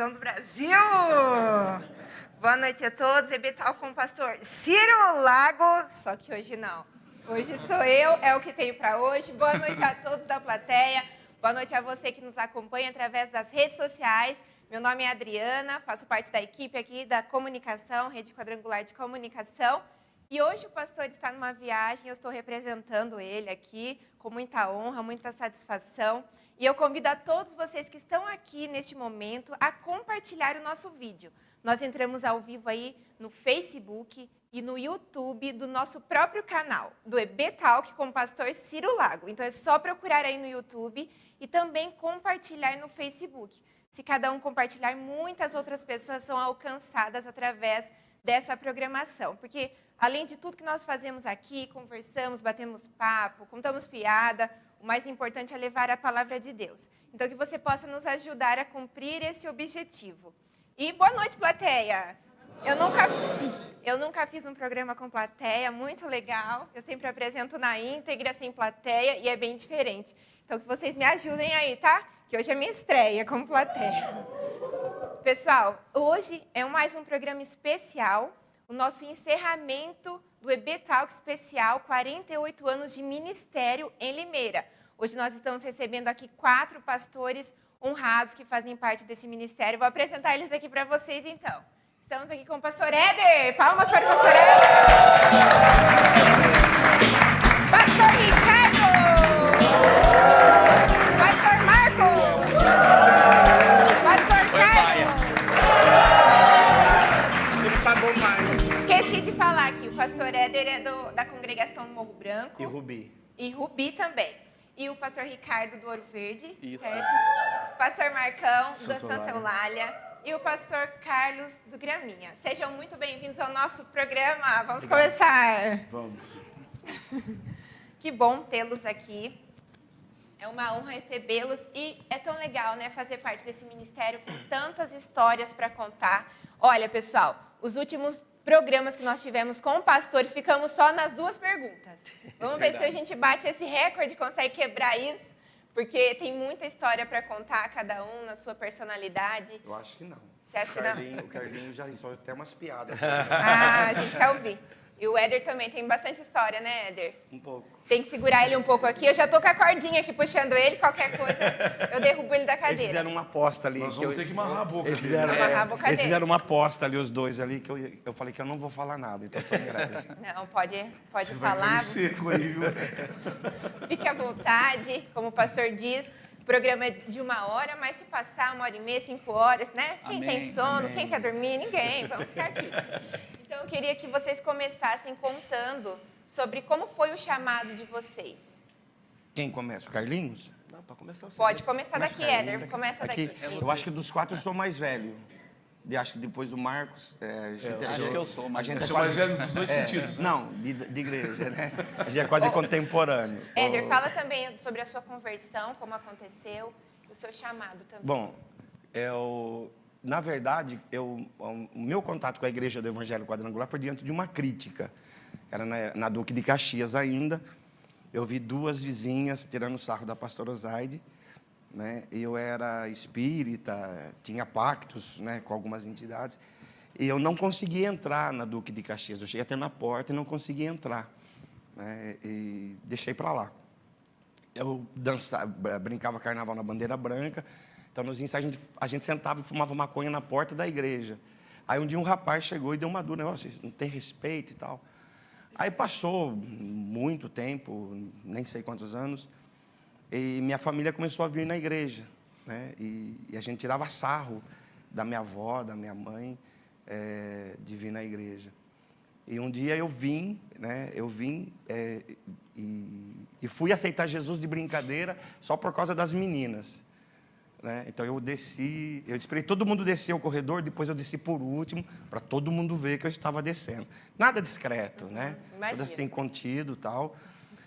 Televisão do Brasil! Boa noite a todos, EBTAL com o pastor Ciro Lago, só que hoje não. Hoje sou eu, é o que tenho para hoje. Boa noite a todos da plateia, boa noite a você que nos acompanha através das redes sociais. Meu nome é Adriana, faço parte da equipe aqui da comunicação, Rede Quadrangular de Comunicação. E hoje o pastor está numa viagem, eu estou representando ele aqui com muita honra, muita satisfação. E eu convido a todos vocês que estão aqui neste momento a compartilhar o nosso vídeo. Nós entramos ao vivo aí no Facebook e no YouTube do nosso próprio canal, do EBTalk com o pastor Ciro Lago. Então é só procurar aí no YouTube e também compartilhar no Facebook. Se cada um compartilhar, muitas outras pessoas são alcançadas através dessa programação. Porque, além de tudo que nós fazemos aqui, conversamos, batemos papo, contamos piada, o mais importante é levar a palavra de Deus. Então, que você possa nos ajudar a cumprir esse objetivo. E boa noite, plateia! Eu nunca fiz um programa com plateia, muito legal. Eu sempre apresento na íntegra, sem plateia, e é bem diferente. Então, que vocês me ajudem aí, tá? Que hoje é minha estreia como plateia. Pessoal, hoje é mais um programa especial, o nosso encerramento do EBTalk especial, 48 anos de ministério em Limeira. Hoje nós estamos recebendo aqui 4 pastores honrados que fazem parte desse ministério. Vou apresentar eles aqui para vocês, então. Estamos aqui com o pastor Éder. Palmas para o pastor Éder. Pastor Ricardo. Pastor Marcos. Pastor Carlos. Ele pagou mais. Esqueci de falar aqui, o pastor Éder é da congregação do Morro Branco. E Rubi. E Rubi também. E o pastor Ricardo do Ouro Verde, Isso. certo? Pastor Marcão, da Santa Eulália. Eulália. E o pastor Carlos do Graminha. Sejam muito bem-vindos ao nosso programa. Vamos começar. Vamos. Que bom tê-los aqui. É uma honra recebê-los e é tão legal, né, fazer parte desse ministério com tantas histórias para contar. Olha, pessoal, os últimos programas que nós tivemos com pastores, ficamos só nas 2 perguntas. Vamos ver se a gente bate esse recorde, consegue quebrar isso, porque tem muita história para contar, cada um na sua personalidade. Eu acho que não. Você acha que não? O Carlinho já resolveu até umas piadas. Ah, a gente quer ouvir. E o Éder também tem bastante história, né, Éder? Um pouco. Tem que segurar ele um pouco aqui. Eu já tô com a cordinha aqui puxando ele, qualquer coisa eu derrubo ele da Eles cadeira. fizeram uma aposta ali. Nós vamos ter que amarrar a boca Eles dele. fizeram, Amarrar a boca eles dele. fizeram uma aposta ali, os dois ali, que eu falei que eu não vou falar nada, então eu tô grave. Não, pode Vai falar. cair seco aí, viu? Fique à vontade, como o pastor diz. O programa é de 1 hora, mas se passar 1h30, 5 horas, né? Quem tem sono, quem quer dormir? Ninguém. Vamos ficar aqui. Então, eu queria que vocês começassem contando sobre como foi o chamado de vocês. Quem começa? O Carlinhos? Não, pode começar você. Pode começar Começa daqui, o Carlinhos, Éder. Começa daqui. Eu acho que dos 4 eu sou mais velho. E acho que depois do Marcos... acho que eu sou mais velho. Esse é o mais velho dos dois sentidos. Né? Não, de igreja, né? A gente é quase contemporâneo. Éder, fala também sobre a sua conversão, como aconteceu, e o seu chamado também. Bom, na verdade, o meu contato com a Igreja do Evangelho Quadrangular foi diante de uma crítica. Era na Duque de Caxias ainda. Eu vi 2 vizinhas tirando sarro da pastora Zaide, né? Eu era espírita, tinha pactos, né, com algumas entidades, e eu não conseguia entrar na Duque de Caxias. Eu cheguei até na porta e não conseguia entrar, né? E deixei para lá. Eu brincava carnaval na bandeira branca. Então, nos ensaios, a gente sentava e fumava maconha na porta da igreja. Aí, um dia, um rapaz chegou e deu uma dura, vocês não tem respeito e tal. Aí, passou muito tempo, nem sei quantos anos, e minha família começou a vir na igreja, né? E a gente tirava sarro da minha avó, da minha mãe, de vir na igreja. E um dia eu vim, né? E fui aceitar Jesus de brincadeira só por causa das meninas. Né? Então eu desci, eu esperei todo mundo descer o corredor, depois eu desci por último, para todo mundo ver que eu estava descendo. Nada discreto, né? Tudo assim, contido e tal.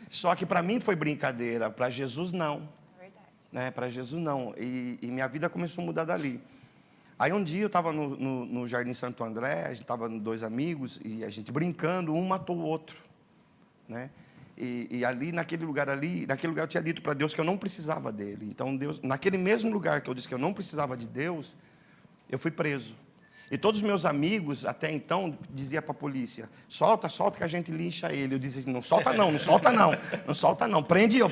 Só que para mim foi brincadeira, para Jesus não. É verdade. Né? Para Jesus não. E minha vida começou a mudar dali. Aí um dia eu estava no Jardim Santo André, a gente estava 2 amigos, e a gente brincando, um matou o outro. Né? E ali, naquele lugar eu tinha dito para Deus que eu não precisava dele. Então, Deus, naquele mesmo lugar que eu disse que eu não precisava de Deus, eu fui preso. E todos os meus amigos, até então, diziam para a polícia, solta, solta que a gente lincha ele. Eu dizia assim, não solta não, não solta não, não solta não, prende eu,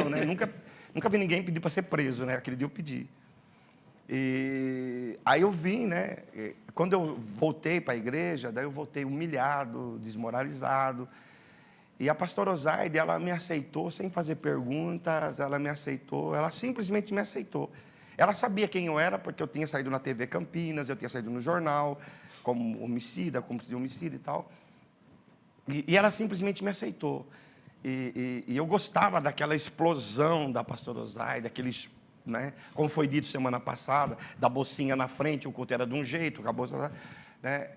né? Nunca vi ninguém pedir para ser preso, né? Aquele dia eu pedi. E aí eu vim, né? Quando eu voltei para a igreja, daí eu voltei humilhado, desmoralizado. E a pastora Osaide, ela me aceitou sem fazer perguntas, ela me aceitou, ela simplesmente me aceitou. Ela sabia quem eu era, porque eu tinha saído na TV Campinas, eu tinha saído no jornal, como homicida, como de homicida e tal. E ela simplesmente me aceitou. E eu gostava daquela explosão da pastora Osaide, daqueles, né, como foi dito semana passada, da bolsinha na frente, o culto era de um jeito, acabou, né?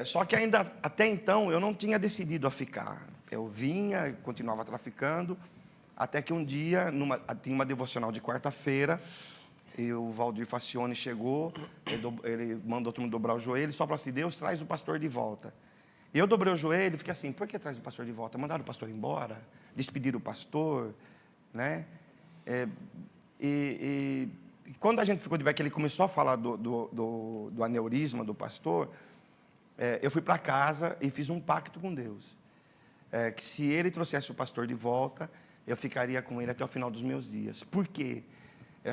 Só que ainda, até então, eu não tinha decidido a ficar. Eu vinha, continuava traficando, até que um dia, tinha uma devocional de quarta-feira, e o Valdir Facione chegou, ele mandou todo mundo dobrar o joelho, e só falou assim, Deus traz o pastor de volta. E eu dobrei o joelho e fiquei assim, por que traz o pastor de volta? Mandaram o pastor embora? Despediram o pastor? Né? E quando a gente ficou de ver que ele começou a falar do aneurisma do pastor, eu fui para casa e fiz um pacto com Deus. Que se ele trouxesse o pastor de volta, eu ficaria com ele até o final dos meus dias. Por quê?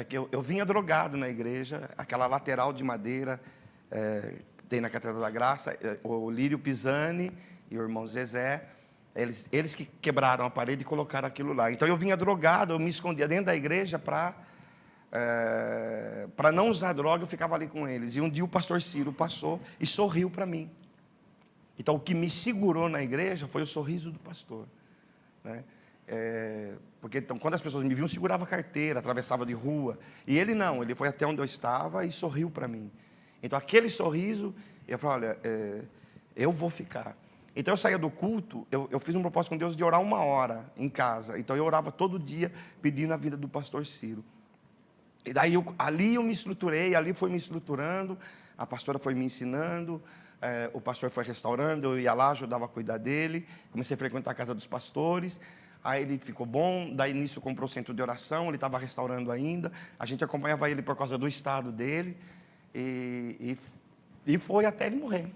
Que eu vinha drogado na igreja, aquela lateral de madeira que tem na Catedral da Graça, o Lírio Pisani e o irmão Zezé, eles que quebraram a parede e colocaram aquilo lá. Então eu vinha drogado, eu me escondia dentro da igreja para não usar droga, eu ficava ali com eles. E um dia o pastor Ciro passou e sorriu para mim. Então o que me segurou na igreja foi o sorriso do pastor, né? Porque então, quando as pessoas me viam, segurava a carteira, atravessava de rua. E ele não, ele foi até onde eu estava e sorriu para mim. Então, aquele sorriso, eu falei, olha, eu vou ficar. Então, eu saía do culto, eu fiz um propósito com Deus de orar 1 hora em casa. Então, eu orava todo dia, pedindo a vida do pastor Ciro. E daí, ali eu me estruturei, ali foi me estruturando, a pastora foi me ensinando, o pastor foi restaurando, eu ia lá, ajudava a cuidar dele, comecei a frequentar a casa dos pastores. Aí ele ficou bom, daí nisso comprou o centro de oração, ele estava restaurando ainda, a gente acompanhava ele por causa do estado dele, e foi até ele morrer.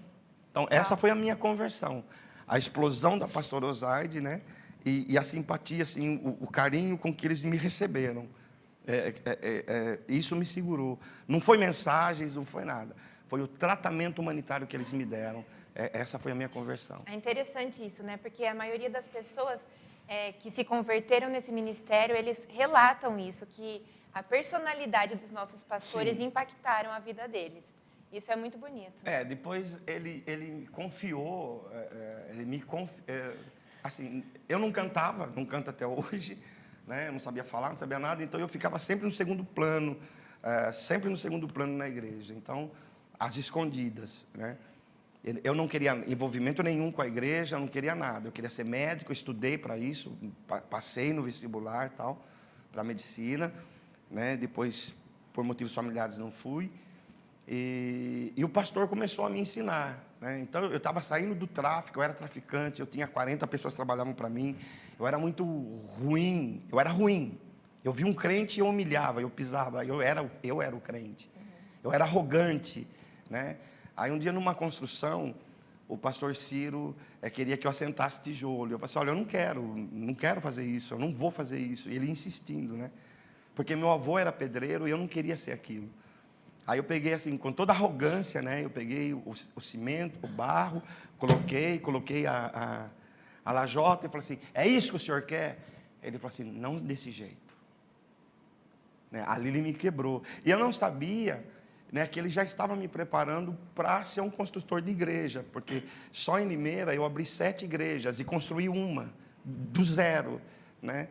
Então, essa foi a minha conversão, a explosão da pastora Osaide, né? E a simpatia, assim, o carinho com que eles me receberam, isso me segurou. Não foi mensagens, não foi nada, foi o tratamento humanitário que eles me deram, essa foi a minha conversão. É interessante isso, né? Porque a maioria das pessoas que se converteram nesse ministério, eles relatam isso, que a personalidade dos nossos pastores Sim. impactaram a vida deles. Isso é muito bonito. Depois ele confiou, assim, eu não cantava, não canto até hoje, né? Eu não sabia falar, não sabia nada, então eu ficava sempre no segundo plano na igreja, então, às escondidas, né? Eu não queria envolvimento nenhum com a igreja, não queria nada. Eu queria ser médico, eu estudei para isso, passei no vestibular e tal, para medicina, né? Depois, por motivos familiares, não fui. E o pastor começou a me ensinar, né? Então, eu estava saindo do tráfico, eu era traficante, eu tinha 40 pessoas que trabalhavam para mim, eu era muito ruim, Eu via um crente e eu humilhava, eu pisava, eu era o crente. Eu era arrogante, né? Aí um dia numa construção, o pastor Ciro queria que eu assentasse tijolo. Eu falei assim, olha, eu não quero fazer isso, eu não vou fazer isso. E ele insistindo, né? Porque meu avô era pedreiro e eu não queria ser aquilo. Aí eu peguei assim, com toda arrogância, né? Eu peguei o cimento, o barro, coloquei a lajota e falei assim, é isso que o senhor quer? Ele falou assim, não desse jeito. Né? Ali ele me quebrou. E eu não sabia, né, que ele já estava me preparando para ser um construtor de igreja, porque só em Limeira eu abri 7 igrejas e construí uma, do zero, né?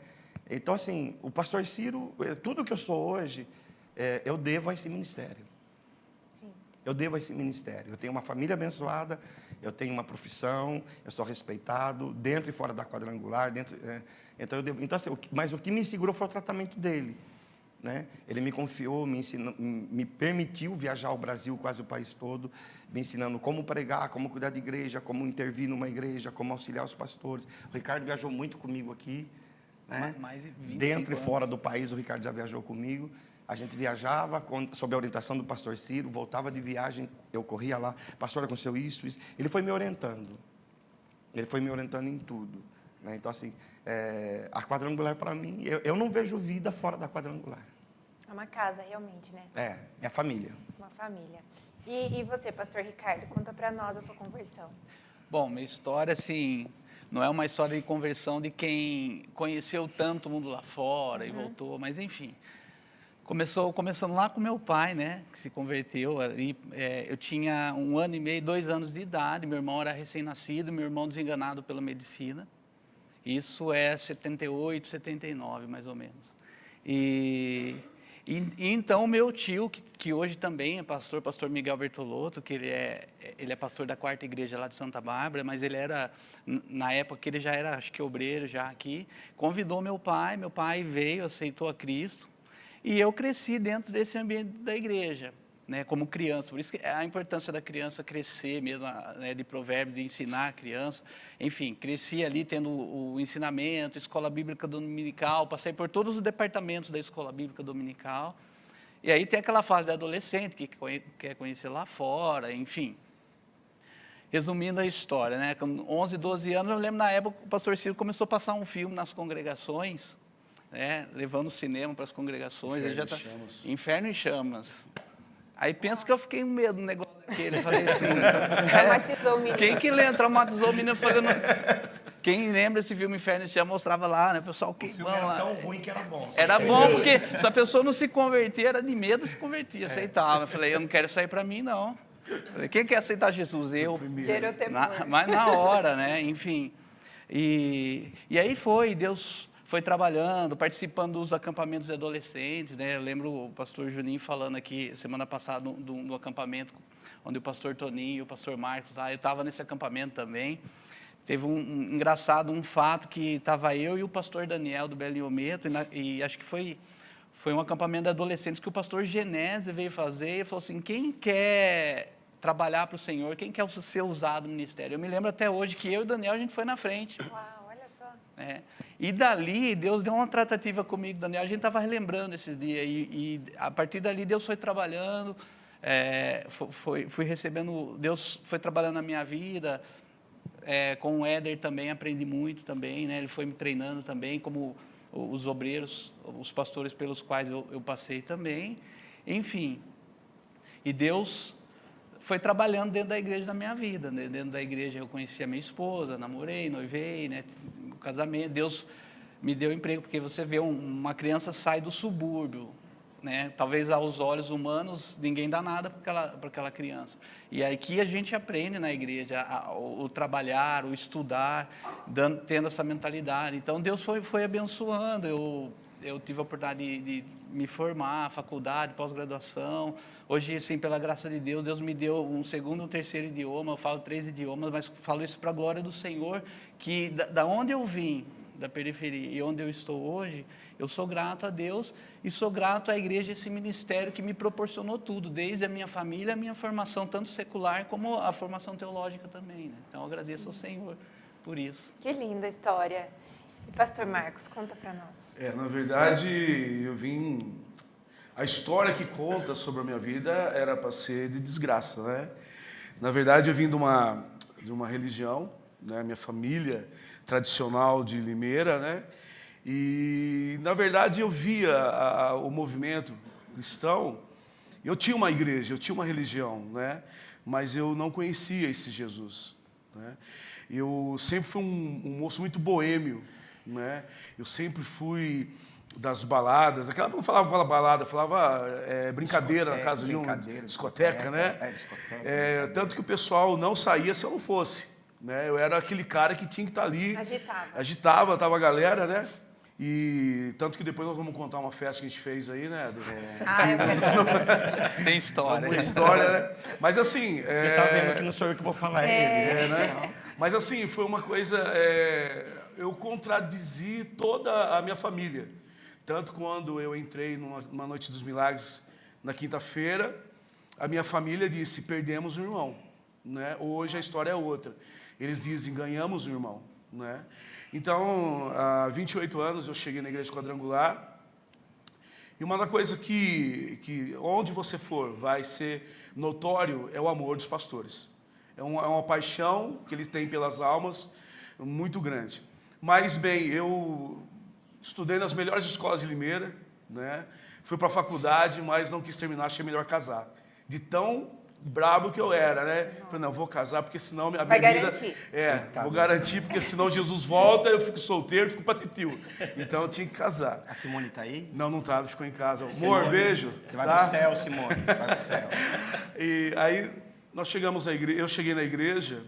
Então, assim, o pastor Ciro, tudo que eu sou hoje, eu devo a esse ministério. Sim. Eu devo a esse ministério. Eu tenho uma família abençoada, eu tenho uma profissão, eu sou respeitado, dentro e fora da quadrangular, então eu devo. Então, assim, mas o que me segurou foi o tratamento dele. Né? Ele me confiou, me ensinou, me permitiu viajar ao Brasil, quase o país todo, me ensinando como pregar, como cuidar de igreja, como intervir numa igreja, como auxiliar os pastores. O Ricardo viajou muito comigo aqui, né? Mais de 25 dentro e fora anos. do país, o Ricardo já viajou comigo. A gente viajava sob a orientação do pastor Ciro, voltava de viagem, eu corria lá, pastor, aconteceu isso, isso. Ele foi me orientando. Ele foi me orientando em tudo. Né? Então, assim, a quadrangular, para mim, eu não vejo vida fora da quadrangular. É uma casa, realmente, né? É a família. Uma família. E você, pastor Ricardo, conta para nós a sua conversão. Bom, minha história, assim, não é uma história de conversão de quem conheceu tanto o mundo lá fora e voltou, mas enfim. Começando lá com meu pai, né, que se converteu. Ali, eu tinha 1 ano e meio, 2 anos de idade, meu irmão era recém-nascido, meu irmão desenganado pela medicina. Isso é 78, 79, mais ou menos. E então, meu tio, que hoje também é pastor Miguel Bertolotto, que ele é pastor da 4ª igreja lá de Santa Bárbara, mas ele era, na época que ele já era, acho que obreiro já aqui, convidou meu pai veio, aceitou a Cristo, e eu cresci dentro desse ambiente da igreja, né, como criança. Por isso que a importância da criança crescer mesmo, né, de Provérbios, de ensinar a criança. Enfim, cresci ali tendo o ensinamento, escola bíblica dominical, passei por todos os departamentos da escola bíblica dominical. E aí tem aquela fase de adolescente que quer conhecer lá fora, enfim. Resumindo a história, né, com 11, 12 anos, eu lembro na época que o pastor Ciro começou a passar um filme nas congregações, né, levando o cinema para as congregações. Inferno em Chamas. Aí penso que eu fiquei com medo do negócio daquele. Eu falei assim... Traumatizou o menino. Quem que lembra? Traumatizou o menino. Eu falei, quem lembra esse filme Inferno em Chamas, mostrava lá, né? O pessoal queimando lá. Era tão ruim que era bom. Era bom, porque se a pessoa não se convertia, era de medo, se convertia, aceitava. Eu falei, eu não quero sair para mim, não. Eu falei, quem quer aceitar Jesus? Eu. Gerou temor. Mas na hora, né? Enfim. E aí Deus foi trabalhando, participando dos acampamentos de adolescentes, né? Eu lembro o pastor Juninho falando aqui, semana passada, do acampamento, onde o pastor Toninho e o pastor Marcos, lá, eu estava nesse acampamento também. Teve um fato que estava eu e o pastor Daniel, do Belinhometo, e acho que foi um acampamento de adolescentes que o pastor Genésio veio fazer, e falou assim, quem quer trabalhar para o Senhor, quem quer ser usado no ministério? Eu me lembro até hoje que eu e o Daniel, a gente foi na frente. Uau, olha só. E dali, Deus deu uma tratativa comigo, Daniel, a gente estava relembrando esses dias, e a partir dali Deus foi trabalhando, fui recebendo, Deus foi trabalhando na minha vida, com o Éder também aprendi muito também, né? Ele foi me treinando também, como os obreiros, os pastores pelos quais eu passei também, enfim, e Deus foi trabalhando dentro da igreja da minha vida, né? Dentro da igreja eu conheci a minha esposa, namorei, noivei, né? O casamento, Deus me deu emprego, porque você vê uma criança sai do subúrbio, né? Talvez aos olhos humanos ninguém dá nada para aquela criança, e aqui a gente aprende na igreja o trabalhar, o estudar, tendo essa mentalidade. Então Deus foi abençoando. Eu tive a oportunidade de me formar, faculdade, pós-graduação. Hoje, assim, pela graça de Deus, Deus me deu um 2º, um 3º idioma. Eu falo 3 idiomas, mas falo isso para a glória do Senhor, que da onde eu vim, da periferia, e onde eu estou hoje, eu sou grato a Deus e sou grato à igreja, esse ministério que me proporcionou tudo, desde a minha família, a minha formação, tanto secular como a formação teológica também, né? Então, eu agradeço ao Senhor por isso. Que linda história. E pastor Marcos, conta para nós. Na verdade, eu vim... A história que conta sobre a minha vida era para ser de desgraça, né? Na verdade, eu vim de uma religião, né? Minha família tradicional de Limeira, né? E, na verdade, eu via o movimento cristão. Eu tinha uma igreja, eu tinha uma religião, né? Mas eu não conhecia esse Jesus, né? Eu sempre fui um moço muito boêmio, né? Eu sempre fui das baladas, aquela não falava balada, falava brincadeira na casa de discoteca, né? Discoteca. Tanto que o pessoal não saía se eu não fosse, né? Eu era aquele cara que tinha que estar ali. Agitava, tava a galera, né? E tanto que depois nós vamos contar uma festa que a gente fez aí, né? Tem história. Tem história, né? Mas assim... Você tá vendo que não sou eu que vou falar ele, né? Mas assim, foi uma coisa... eu contradizi toda a minha família. Tanto quando eu entrei numa Noite dos Milagres na quinta-feira, a minha família disse, perdemos um irmão, né? Hoje a história é outra. Eles dizem, ganhamos um irmão, né? Então, há 28 anos eu cheguei na Igreja Quadrangular E uma coisa que onde você for vai ser notório é o amor dos pastores. É uma paixão que eles têm pelas almas muito grande. Mas, bem, eu estudei nas melhores escolas de Limeira, né? Fui para a faculdade, mas não quis terminar, achei melhor casar. De tão brabo que eu era, né? Falei, não, vou casar, porque senão a minha Vai vida... garantir. Vou garantir, porque senão Jesus volta, eu fico solteiro, fico patitio. Então eu tinha que casar. A Simone tá aí? Não tá, ficou em casa. Simone, Amor, beijo. Você vai tá? pro céu, Simone. Você vai pro céu. E aí nós chegamos à igreja, eu cheguei na igreja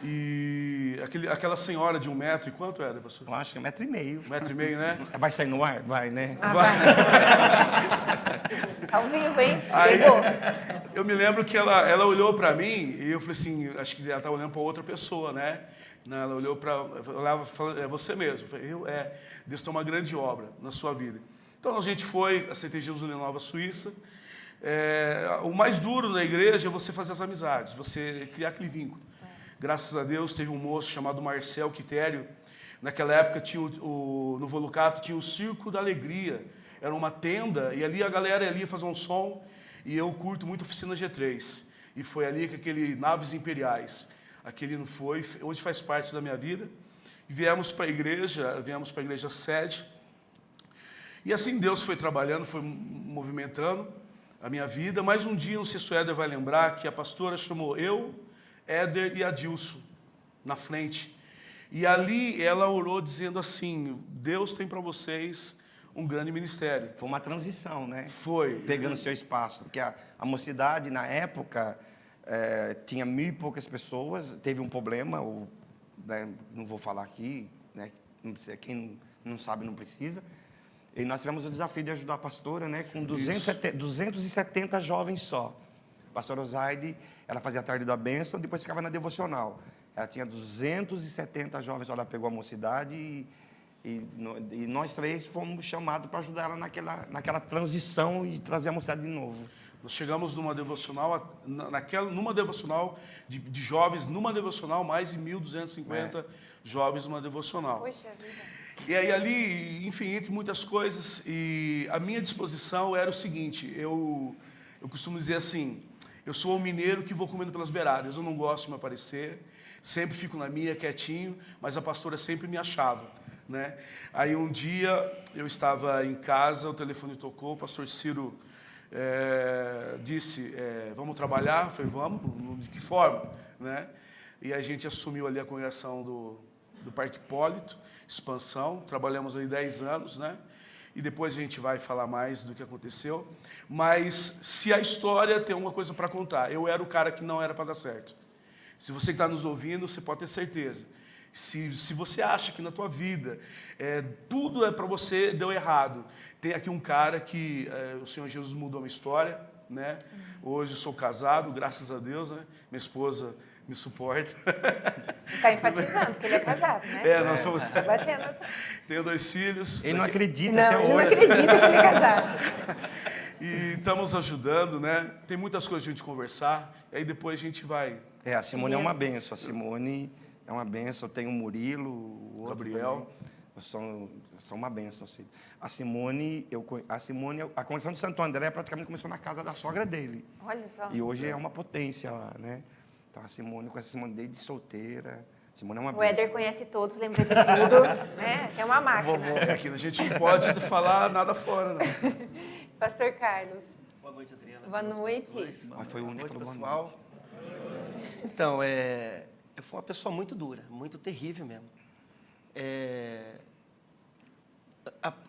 e aquela senhora de 1 metro, e quanto era, pastor? Eu acho que é 1,5 metro. 1,5 metro, né? Vai sair no ar? Vai, né? Ao vivo, hein? Aí, Pegou. eu me lembro que ela olhou para mim e eu falei assim, acho que ela estava olhando para outra pessoa, né? Ela olhou para, olhava falando, é você mesmo. Eu falei, Deus tem uma grande obra na sua vida. Então a gente foi, aceitei Jesus na Nova Suíça. O mais duro na igreja é você fazer as amizades, você criar aquele vínculo. Graças a Deus teve um moço chamado Marcel Quitério. Naquela época tinha no Volucato tinha o Circo da Alegria. Era uma tenda e ali a galera ia fazer um som. E eu curto muito Oficina G3. E foi ali que aquele Naves Imperiais, aquele não foi, hoje faz parte da minha vida. E viemos para a igreja sede. E assim Deus foi trabalhando, foi movimentando a minha vida. Mas um dia, não sei se o Éder vai lembrar, que a pastora chamou eu, Éder e Adilson na frente. E ali ela orou dizendo assim, Deus tem para vocês um grande ministério. Foi uma transição, né? Foi. Pegando seu espaço. Porque a mocidade, na época, tinha 1.000 e poucas pessoas. Teve um problema, né, não vou falar aqui, né? Não precisa, quem não sabe não precisa. E nós tivemos o desafio de ajudar a pastora, né? Com 270 jovens só. A pastora Osaide, ela fazia a tarde da bênção, depois ficava na devocional. Ela tinha 270 jovens, ela pegou a mocidade e nós três fomos chamados para ajudar ela naquela transição e trazer a mocidade de novo. Nós chegamos numa devocional, numa devocional de jovens, numa devocional, mais de 1.250 jovens numa devocional. Poxa vida. E aí ali, enfim, entre muitas coisas, e a minha disposição era o seguinte, eu costumo dizer assim, eu sou um mineiro que vou comendo pelas beiradas, eu não gosto de me aparecer, sempre fico na minha, quietinho, mas a pastora sempre me achava, né? Aí um dia eu estava em casa, o telefone tocou, o pastor Ciro disse, vamos trabalhar? Eu falei, vamos, de que forma? Né? E a gente assumiu ali a congregação do Parque Hipólito, expansão, trabalhamos ali 10 anos, né? E depois a gente vai falar mais do que aconteceu. Mas se a história tem uma coisa para contar, eu era o cara que não era para dar certo. Se você que está nos ouvindo, você pode ter certeza. Se você acha que na tua vida tudo é para você, deu errado. Tem aqui um cara que o Senhor Jesus mudou a minha história, né? Hoje sou casado, graças a Deus, né? Minha esposa me suporta. Está enfatizando que ele é casado, né? Nós somos... Tá batendo essa... Tenho 2 filhos. Ele não acredita Não, até ele não hoje. acredita que ele é casado. E estamos ajudando, né? Tem muitas coisas de a gente conversar. E aí depois a gente vai... A Simone é uma benção. A Simone é uma benção. Tem o Murilo, o outro Gabriel. São uma benção, filho. A Simone, a Convenção de Santo André praticamente começou na casa da sogra dele. Olha só. E hoje é uma potência lá, né? Então a Simone, com essa Simone desde solteira. A Simone é uma O benção. Éder conhece todos, lembra de tudo, né? É uma máquina. Aqui a gente não pode falar nada fora, né? Pastor Carlos. Boa noite, Adriana. Boa noite. Mas foi o único que falou boa pessoal. noite. Então, eu fui uma pessoa muito dura, muito terrível mesmo.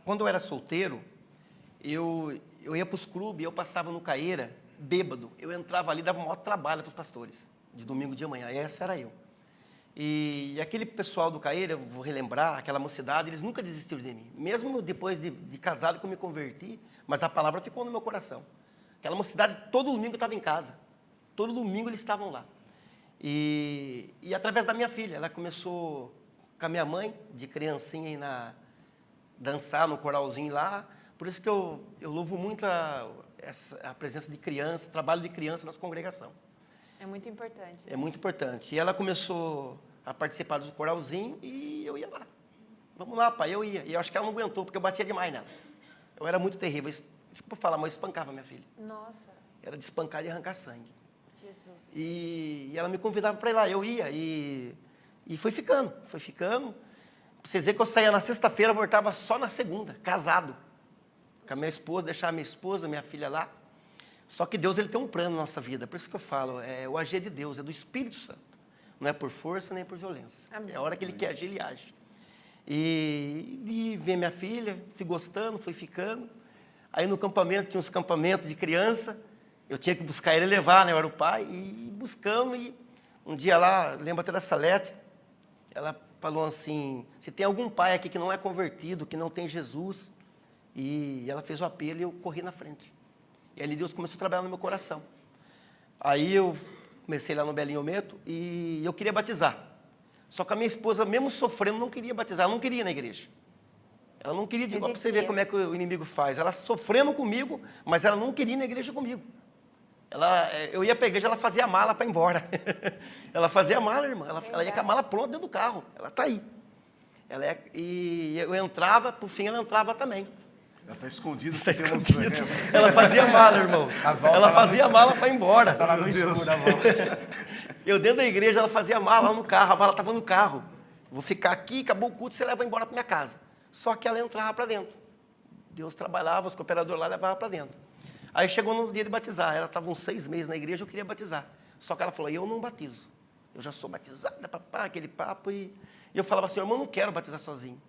Quando eu era solteiro, eu ia para os clubes, eu passava no Caeira, bêbado. Eu entrava ali, dava um maior trabalho para os pastores, de domingo de manhã. Essa era eu. E aquele pessoal do Caeira, eu vou relembrar, aquela mocidade, eles nunca desistiram de mim. Mesmo depois de casado que eu me converti, mas a palavra ficou no meu coração. Aquela mocidade, todo domingo eu estava em casa. Todo domingo eles estavam lá. E através da minha filha, ela começou com a minha mãe, de criancinha, dançar no coralzinho lá. Por isso que eu louvo muito a presença de criança, trabalho de criança nas congregações. É muito importante. É muito importante. E ela começou a participar do coralzinho e eu ia lá. Vamos lá, pai, eu ia. E eu acho que ela não aguentou, porque eu batia demais nela. Eu era muito terrível. Desculpa falar, mas eu espancava minha filha. Nossa, Era de espancar e arrancar sangue. Jesus. E ela me convidava para ir lá, eu ia. E foi ficando. Pra vocês verem que eu saía na sexta-feira, voltava só na segunda, casado. Com a minha esposa, deixava minha esposa, minha filha lá. Só que Deus, ele tem um plano na nossa vida. Por isso que eu falo, é o agir de Deus, é do Espírito Santo. Não é por força nem por violência. Amém. É a hora que ele quer agir, ele age. E ver minha filha, fui gostando, fui ficando. Aí no campamento, tinha uns campamentos de criança. Eu tinha que buscar ele e levar, né? Eu era o pai. E buscando, e um dia lá, lembro até da Salete, ela falou assim, se tem algum pai aqui que não é convertido, que não tem Jesus, e ela fez o apelo e eu corri na frente. E ali Deus começou a trabalhar no meu coração. Aí eu comecei lá no Belinho Meto e eu queria batizar. Só que a minha esposa, mesmo sofrendo, não queria batizar, ela não queria ir na igreja. Ela não queria, igual para você ver como é que o inimigo faz. Ela sofrendo comigo, mas ela não queria ir na igreja comigo. Eu ia para a igreja, ela fazia a mala para ir embora. Ela fazia a mala, irmã. Ela ia com a mala pronta dentro do carro. Ela está aí. E eu entrava, por fim ela entrava também. Ela está escondida. Tá escondido. Ela fazia a mala, irmão. Ela fazia a mala para ir embora. Está lá no escuro, a volta. Eu dentro da igreja, ela fazia a mala lá no carro. A mala estava no carro. Vou ficar aqui, acabou o culto, você leva embora para minha casa. Só que ela entrava para dentro. Deus trabalhava, os cooperadores lá levavam para dentro. Aí chegou no dia de batizar. Ela estava uns 6 meses na igreja, eu queria batizar. Só que ela falou, eu não batizo. Eu já sou batizada, papá, aquele papo. E eu falava assim, irmão, eu não quero batizar sozinho.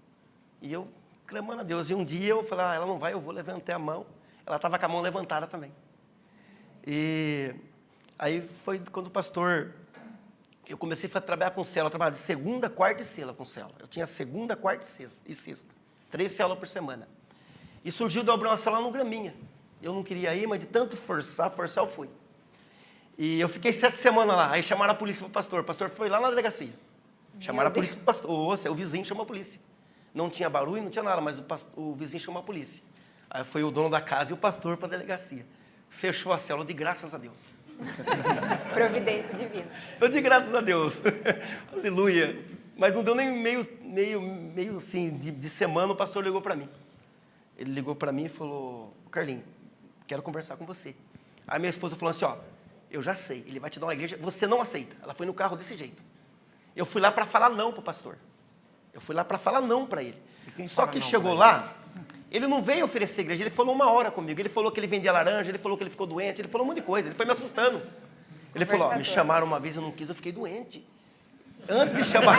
E eu clamando a Deus. E um dia eu falei, ela não vai, eu vou levantar a mão. Ela estava com a mão levantada também. E aí foi quando o pastor... Eu comecei a trabalhar com célula. Eu trabalhava de segunda, quarta e sexta com célula. Eu tinha segunda, quarta e sexta. 3 células por semana. E surgiu dobrar uma célula no Graminha. Eu não queria ir, mas de tanto forçar eu fui. E eu fiquei 7 semanas lá. Aí chamaram a polícia para o pastor. O pastor foi lá na delegacia. Chamaram a polícia para o pastor. O vizinho chamou a polícia. Não tinha barulho, não tinha nada, mas o vizinho chamou a polícia. Aí foi o dono da casa e o pastor para a delegacia. Fechou a célula de graças a Deus. Providência divina. Eu de graças a Deus. Aleluia. Mas não deu nem meio assim, de semana, o pastor ligou para mim. Ele ligou para mim e falou, Carlinhos, quero conversar com você. Aí minha esposa falou assim, eu já sei, ele vai te dar uma igreja, você não aceita. Ela foi no carro desse jeito. Eu fui lá para falar não para o pastor. Eu fui lá para falar não para ele. Só que chegou lá, ele não veio oferecer igreja, ele falou 1 hora comigo. Ele falou que ele vendia laranja, ele falou que ele ficou doente, ele falou um monte de coisa, ele foi me assustando. Ele falou, me chamaram uma vez, eu não quis, eu fiquei doente. Antes de chamar...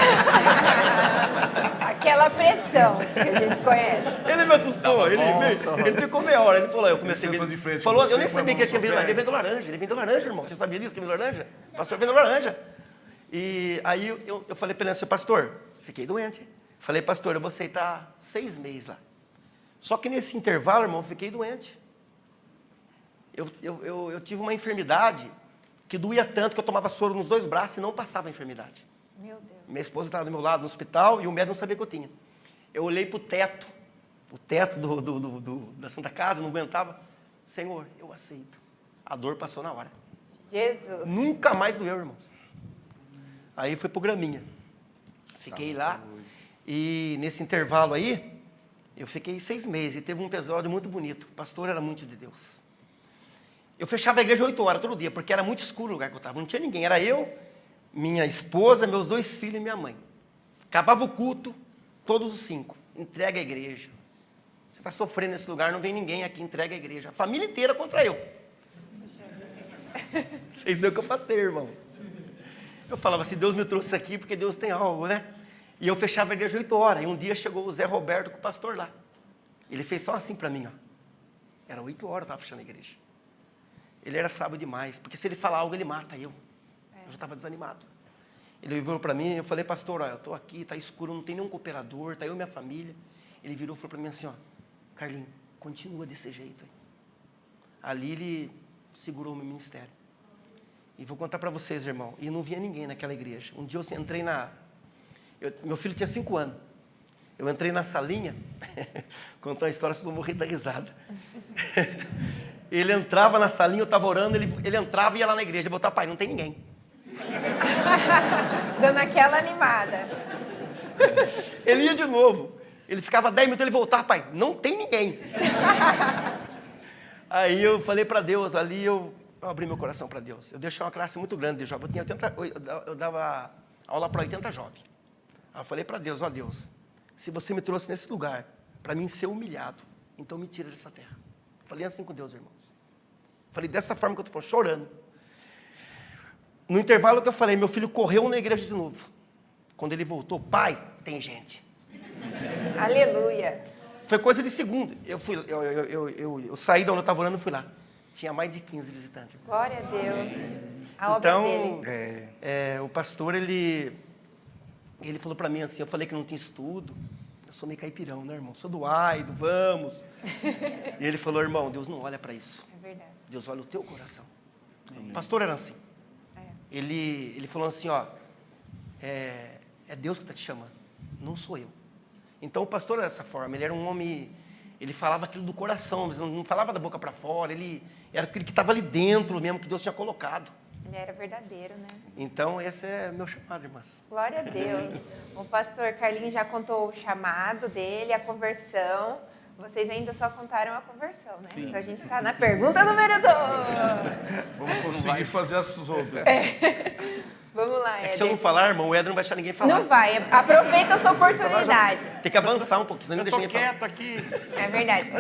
Aquela pressão que a gente conhece. Ele me assustou, ele ficou meia hora, ele falou, eu comecei a de frente falou, com eu nem você, sabia que ele tinha mas vendido laranja, ele vendeu laranja, irmão, você sabia disso, que vendeu laranja? O pastor vendeu laranja. E aí eu falei para ele assim, pastor, fiquei doente. Falei, pastor, eu vou aceitar 6 meses lá. Só que nesse intervalo, irmão, eu fiquei doente. Eu tive uma enfermidade que doía tanto que eu tomava soro nos 2 braços e não passava a enfermidade. Meu Deus. Minha esposa estava do meu lado no hospital e o médico não sabia que eu tinha. Eu olhei para o teto da Santa Casa, não aguentava. Senhor, eu aceito. A dor passou na hora. Jesus. Nunca mais doeu, irmãos. Aí fui para o Graminha. Fiquei lá e nesse intervalo aí, eu fiquei 6 meses e teve um episódio muito bonito. O pastor era muito de Deus. Eu fechava a igreja 8 horas todo dia, porque era muito escuro o lugar que eu estava. Não tinha ninguém, era eu, minha esposa, meus 2 filhos e minha mãe. Acabava o culto, todos os 5. Entrega a igreja. Você está sofrendo nesse lugar, não vem ninguém aqui, entrega a igreja. A família inteira contra eu. Vocês viram o que eu passei, irmãos. Eu falava assim, Deus me trouxe aqui porque Deus tem algo, né? E eu fechava a igreja 8 horas. E um dia chegou o Zé Roberto com o pastor lá. Ele fez só assim para mim, ó. Era 8 horas, eu estava fechando a igreja. Ele era sábio demais, porque se ele falar algo, ele mata eu. Eu já estava desanimado. Ele virou para mim, eu falei, pastor, ó, eu estou aqui, está escuro, não tem nenhum cooperador, está eu e minha família. Ele virou e falou para mim assim, ó, Carlinhos, continua desse jeito aí. Ali ele segurou o meu ministério. E vou contar para vocês, irmão, e não via ninguém naquela igreja. Um dia eu entrei meu filho tinha 5 anos. Eu entrei na salinha, contar uma história, vocês vão morrer da risada. Ele entrava na salinha, eu estava orando, ele entrava e ia lá na igreja, botar, pai, não tem ninguém. Dando aquela animada. Ele ia de novo. Ele ficava 10 minutos, ele voltava, pai, não tem ninguém. Aí eu falei para Deus, ali eu abri meu coração para Deus. Eu deixei uma classe muito grande de jovens, eu dava aula para 80 jovens. Aí eu falei para Deus, ó Deus, se você me trouxe nesse lugar para mim ser humilhado, então me tira dessa terra. Falei assim com Deus, irmãos. Falei dessa forma que eu estou falando, chorando. No intervalo que eu falei, meu filho correu na igreja de novo. Quando ele voltou, pai, tem gente. Aleluia. Foi coisa de segundo. Eu saí de onde eu estava orando e fui lá. Tinha mais de 15 visitantes. Glória a Deus. A obra Então, dele. o pastor, ele falou para mim assim, eu falei que não tinha estudo. Eu sou meio caipirão, né, irmão? Sou do ai, do vamos. E ele falou, irmão, Deus não olha para isso. É verdade. Deus olha o teu coração. O pastor era assim. Ele falou assim, ó, é Deus que está te chamando, não sou eu. Então o pastor era dessa forma, ele era um homem, ele falava aquilo do coração, mas não falava da boca para fora, ele era aquilo que estava ali dentro mesmo, que Deus tinha colocado. Ele era verdadeiro, né? Então esse é meu chamado, irmãs. Glória a Deus. O pastor Carlinhos já contou o chamado dele, a conversão. Vocês ainda só contaram a conversão, né? Então a gente está na pergunta número 2. Vamos conseguir fazer as outras. Vamos lá, É Éder. que se eu não falar, irmão, o Éder não vai deixar ninguém falar. Não vai. Aproveita a sua oportunidade. Tem que avançar um pouquinho, senão não Eu deixa tô ninguém falar. quieto aqui. É verdade.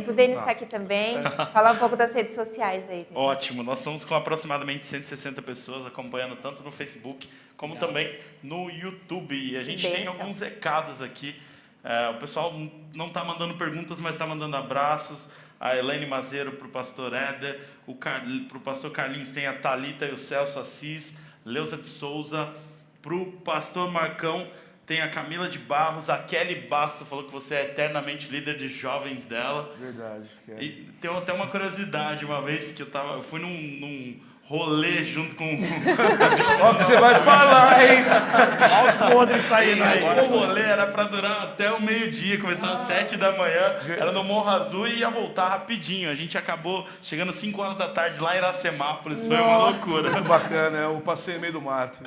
O Denis está aqui também. Falar um pouco das redes sociais aí. Denis. Ótimo, nós estamos com aproximadamente 160 pessoas acompanhando tanto no Facebook como também no YouTube. E a gente tem Bênção. alguns recados aqui. O pessoal não está mandando perguntas, mas está mandando abraços. A Elaine Mazeiro para o pastor Éder, para o pastor Carlinhos tem a Thalita e o Celso Assis, Leusa de Souza, para o pastor Marcão tem a Camila de Barros, a Kelly Basso falou que você é eternamente líder de jovens dela. Verdade. E tem até uma curiosidade, uma vez que eu fui num rolê junto com... Ó, que você vai falar, hein? Olha os podres saindo aí. O rolê era para durar até o meio-dia, começava às 7 da manhã, era no Morro Azul e ia voltar rapidinho. A gente acabou chegando às 5 horas da tarde lá em Iracemápolis, foi uma loucura. Muito bacana, eu passei no meio do mato.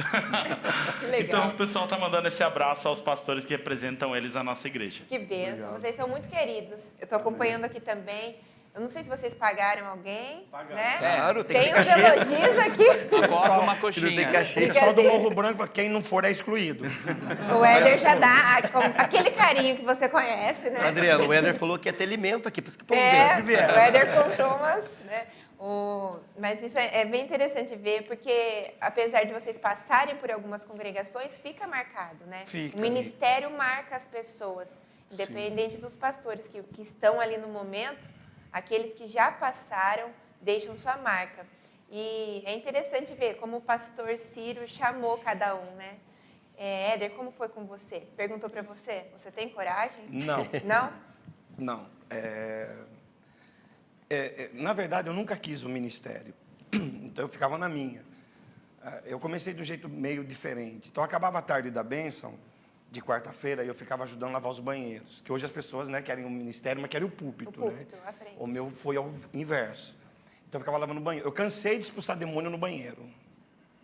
Que legal. Então o pessoal tá mandando esse abraço aos pastores que representam eles na nossa igreja. Que bênção. Vocês são muito queridos. Eu estou acompanhando aqui também. Eu não sei se vocês pagaram alguém, né? Claro, tem que Tem ter uns cachê. elogios aqui. Cobra uma Se não tem coxinha. cachê. O pessoal do Morro Branco, fala, quem não for é excluído. O Éder já dá aquele carinho que você conhece, né? Adriano, o Éder falou que ia ter alimento aqui, por isso que o povo É, veio. o Éder contou umas, né? Mas isso é bem interessante ver, porque apesar de vocês passarem por algumas congregações, fica marcado, né? Fica. O ministério marca as pessoas, independente dos pastores que estão ali no momento, aqueles que já passaram deixam sua marca. E é interessante ver como o pastor Ciro chamou cada um, né? Éder, como foi com você? Perguntou para você, você tem coragem? Não, Não? não. Na verdade, eu nunca quis o ministério. Então, eu ficava na minha. Eu comecei de um jeito meio diferente. Então, acabava a tarde da bênção, de quarta-feira, e eu ficava ajudando a lavar os banheiros. Que hoje as pessoas, né, querem o ministério, mas querem o púlpito. O púlpito, né? à frente. O meu foi ao inverso. Então, eu ficava lavando o banheiro. Eu cansei de expulsar demônio no banheiro.